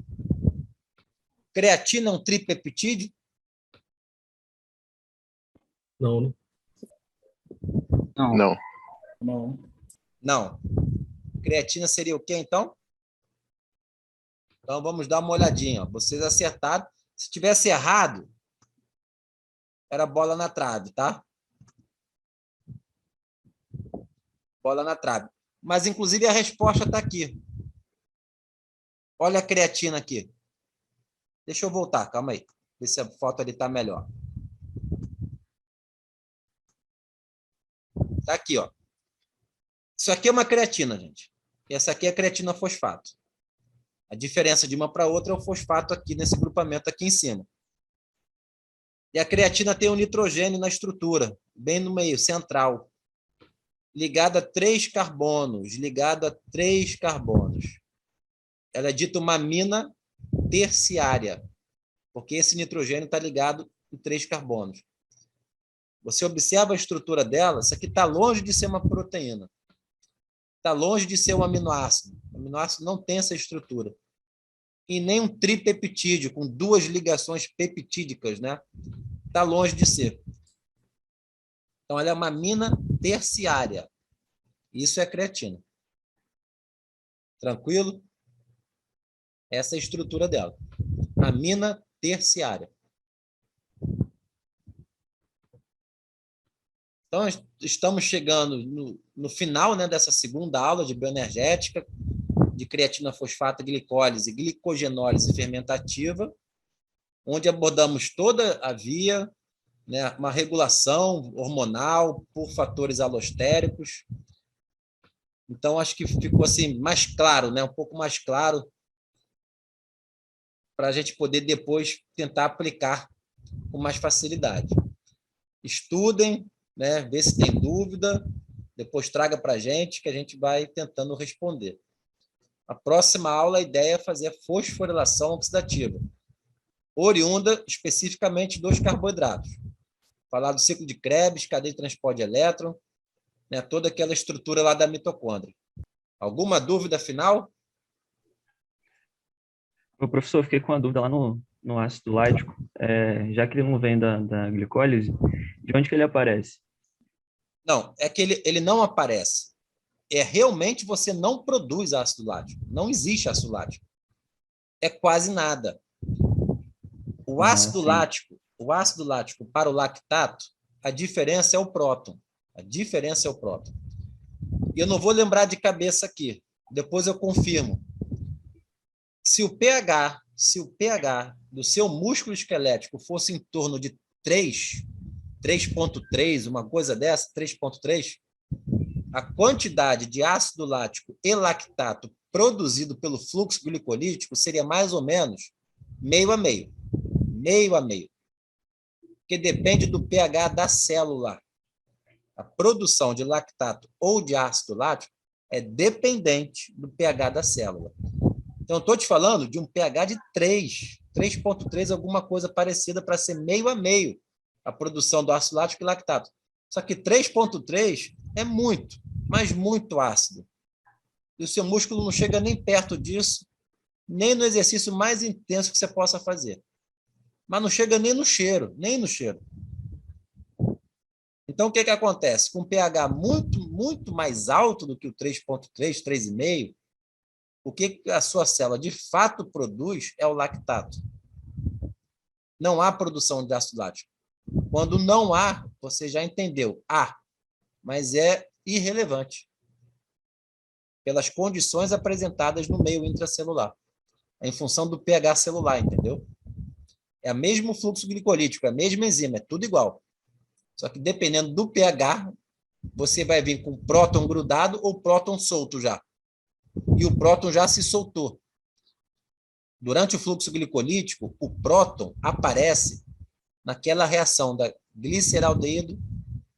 Creatina é um tripeptídeo? Não, né? Não. Não. Não. Não. Creatina seria o quê, então? Então, vamos dar uma olhadinha. Ó. Vocês acertaram. Se tivesse errado, era bola na trave, tá? Bola na trave. Mas, inclusive, a resposta está aqui. Olha a creatina aqui. Deixa eu voltar, calma aí. Ver se a foto ali está melhor. Está aqui, ó. Isso aqui é uma creatina, gente. E essa aqui é a creatina fosfato. A diferença de uma para outra é o fosfato aqui nesse grupamento aqui em cima. E a creatina tem um nitrogênio na estrutura, bem no meio, central. Ligado a 3 carbonos. Ela é dita uma amina terciária, porque esse nitrogênio está ligado em 3 carbonos. Você observa a estrutura dela, isso aqui está longe de ser uma proteína. Está longe de ser um aminoácido. O aminoácido não tem essa estrutura. E nem um tripeptídeo, com 2 ligações peptídicas, né? Está longe de ser. Então, ela é uma amina terciária. Isso é creatina. Tranquilo? Essa é a estrutura dela. Amina terciária. Então, estamos chegando no final, né, dessa segunda aula de bioenergética, de creatina fosfato, glicólise, glicogenólise fermentativa, onde abordamos toda a via, né, uma regulação hormonal por fatores alostéricos. Então, acho que ficou assim, mais claro, né, um pouco mais claro, para a gente poder depois tentar aplicar com mais facilidade. Estudem, né, ver se tem dúvida, depois traga para a gente, que a gente vai tentando responder. A próxima aula, a ideia é fazer a fosforilação oxidativa, oriunda especificamente dos carboidratos. Falar do ciclo de Krebs, cadeia de transporte de elétron, né, toda aquela estrutura lá da mitocôndria. Alguma dúvida final? O professor, fiquei com uma dúvida lá no ácido lático. Já que ele não vem da glicólise, de onde que ele aparece? Não, é que ele não aparece. É realmente você não produz ácido lático. Não existe ácido lático. É quase nada. O ácido lático para o lactato, a diferença é o próton. E eu não vou lembrar de cabeça aqui. Depois eu confirmo. Se o pH do seu músculo esquelético fosse em torno de 3,3, uma coisa dessa, 3,3, a quantidade de ácido lático e lactato produzido pelo fluxo glicolítico seria mais ou menos meio a meio. Meio a meio. Porque depende do pH da célula. A produção de lactato ou de ácido lático é dependente do pH da célula. Então, estou te falando de um pH de 3,3, alguma coisa parecida para ser meio a meio a produção do ácido lático e lactato. Só que 3,3 é muito, mas muito ácido. E o seu músculo não chega nem perto disso, nem no exercício mais intenso que você possa fazer. Mas não chega nem no cheiro, nem no cheiro. Então, o que acontece? Com um pH muito mais alto do que o 3,3, 3,5, o que a sua célula de fato produz é o lactato. Não há produção de ácido lático. Quando não há, você já entendeu. Há, mas é irrelevante pelas condições apresentadas no meio intracelular. É em função do pH celular, entendeu? É o mesmo fluxo glicolítico, é a mesma enzima, é tudo igual. Só que dependendo do pH, você vai vir com próton grudado ou próton solto já. E o próton já se soltou. Durante o fluxo glicolítico, o próton aparece naquela reação da gliceraldeído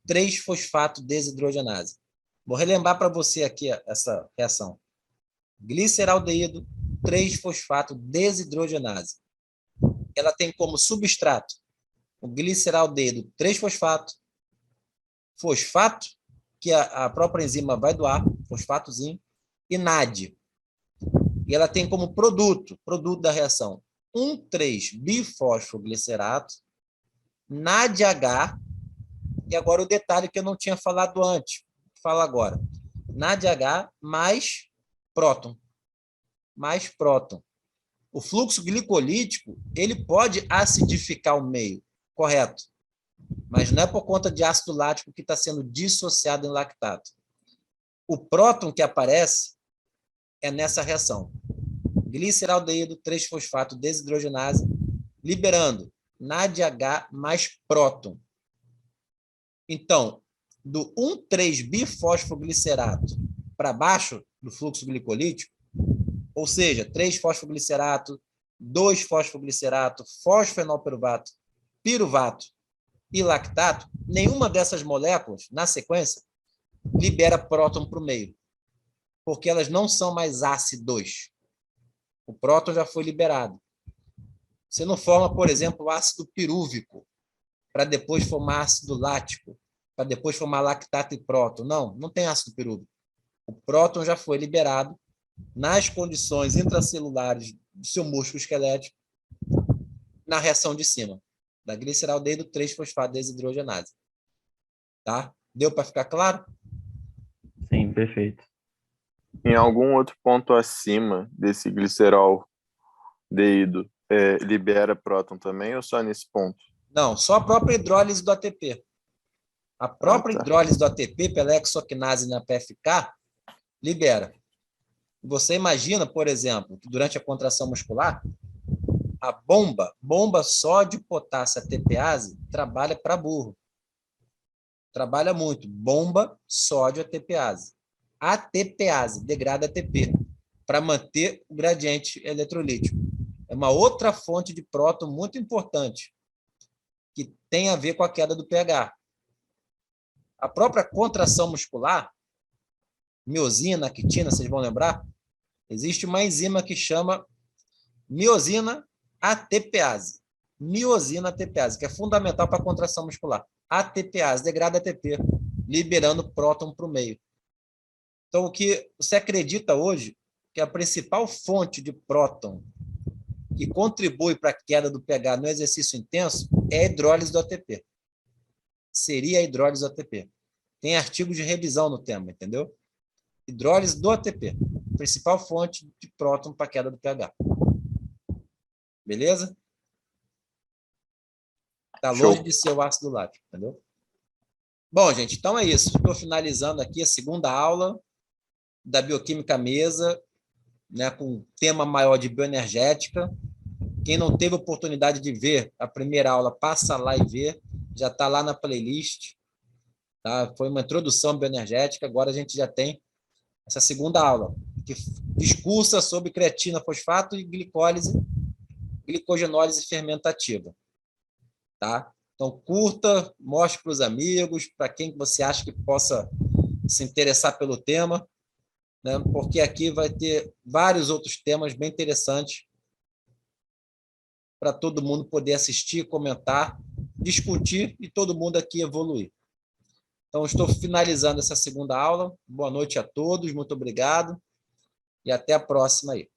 3-fosfato desidrogenase. Vou relembrar para você aqui essa reação. Gliceraldeído 3-fosfato desidrogenase. Ela tem como substrato o gliceraldeído 3-fosfato, fosfato, que a própria enzima vai doar, fosfatozinho, e NAD. E ela tem como produto da reação, 1,3-bifosfoglicerato, NADH, e agora o detalhe que eu não tinha falado antes, fala agora, NADH mais próton. Mais próton. O fluxo glicolítico, ele pode acidificar o meio, correto? Mas não é por conta de ácido lático que está sendo dissociado em lactato. O próton que aparece é nessa reação. Gliceraldeído 3-fosfato desidrogenase, liberando NADH mais próton. Então, do 1,3-bifosfoglicerato para baixo do fluxo glicolítico, ou seja, 3-fosfoglicerato, 2-fosfoglicerato, fosfenolpiruvato, piruvato e lactato, nenhuma dessas moléculas, na sequência, libera próton para o meio, porque elas não são mais ácidos. O próton já foi liberado. Você não forma, por exemplo, ácido pirúvico, para depois formar ácido lático, para depois formar lactato e próton. Não, não tem ácido pirúvico. O próton já foi liberado nas condições intracelulares do seu músculo esquelético, na reação de cima, da gliceraldeído 3-fosfato desidrogenase. Tá? Deu para ficar claro? Sim, perfeito. Em algum outro ponto acima desse glicerol deído, libera próton também ou só nesse ponto? Não, só a própria hidrólise do ATP. A própria hidrólise do ATP, pela hexoquinase na PFK, libera. Você imagina, por exemplo, que durante a contração muscular, a bomba sódio, potássio, ATPase, trabalha para burro. Trabalha muito. Bomba, sódio, ATPase. ATPase, degrada ATP, para manter o gradiente eletrolítico. É uma outra fonte de próton muito importante, que tem a ver com a queda do pH. A própria contração muscular, miosina, actina, vocês vão lembrar? Existe uma enzima que chama miosina ATPase. Miosina ATPase, que é fundamental para a contração muscular. ATPase, degrada ATP, liberando próton para o meio. Então, o que você acredita hoje que a principal fonte de próton que contribui para a queda do pH no exercício intenso é a hidrólise do ATP. Seria a hidrólise do ATP. Tem artigos de revisão no tema, entendeu? Hidrólise do ATP. Principal fonte de próton para a queda do pH. Beleza? Está longe de ser o ácido lático, entendeu? Bom, gente, então é isso. Estou finalizando aqui a segunda aula da Bioquímica Mesa, né, com um tema maior de bioenergética. Quem não teve oportunidade de ver a primeira aula, passa lá e vê. Já está lá na playlist. Tá? Foi uma introdução bioenergética. Agora a gente já tem essa segunda aula. que discursa sobre creatina, fosfato e glicogenólise fermentativa. Tá? Então, curta, mostre para os amigos, para quem você acha que possa se interessar pelo tema, né? Porque aqui vai ter vários outros temas bem interessantes para todo mundo poder assistir, comentar, discutir e todo mundo aqui evoluir. Então, estou finalizando essa segunda aula. Boa noite a todos, muito obrigado e até a próxima aí.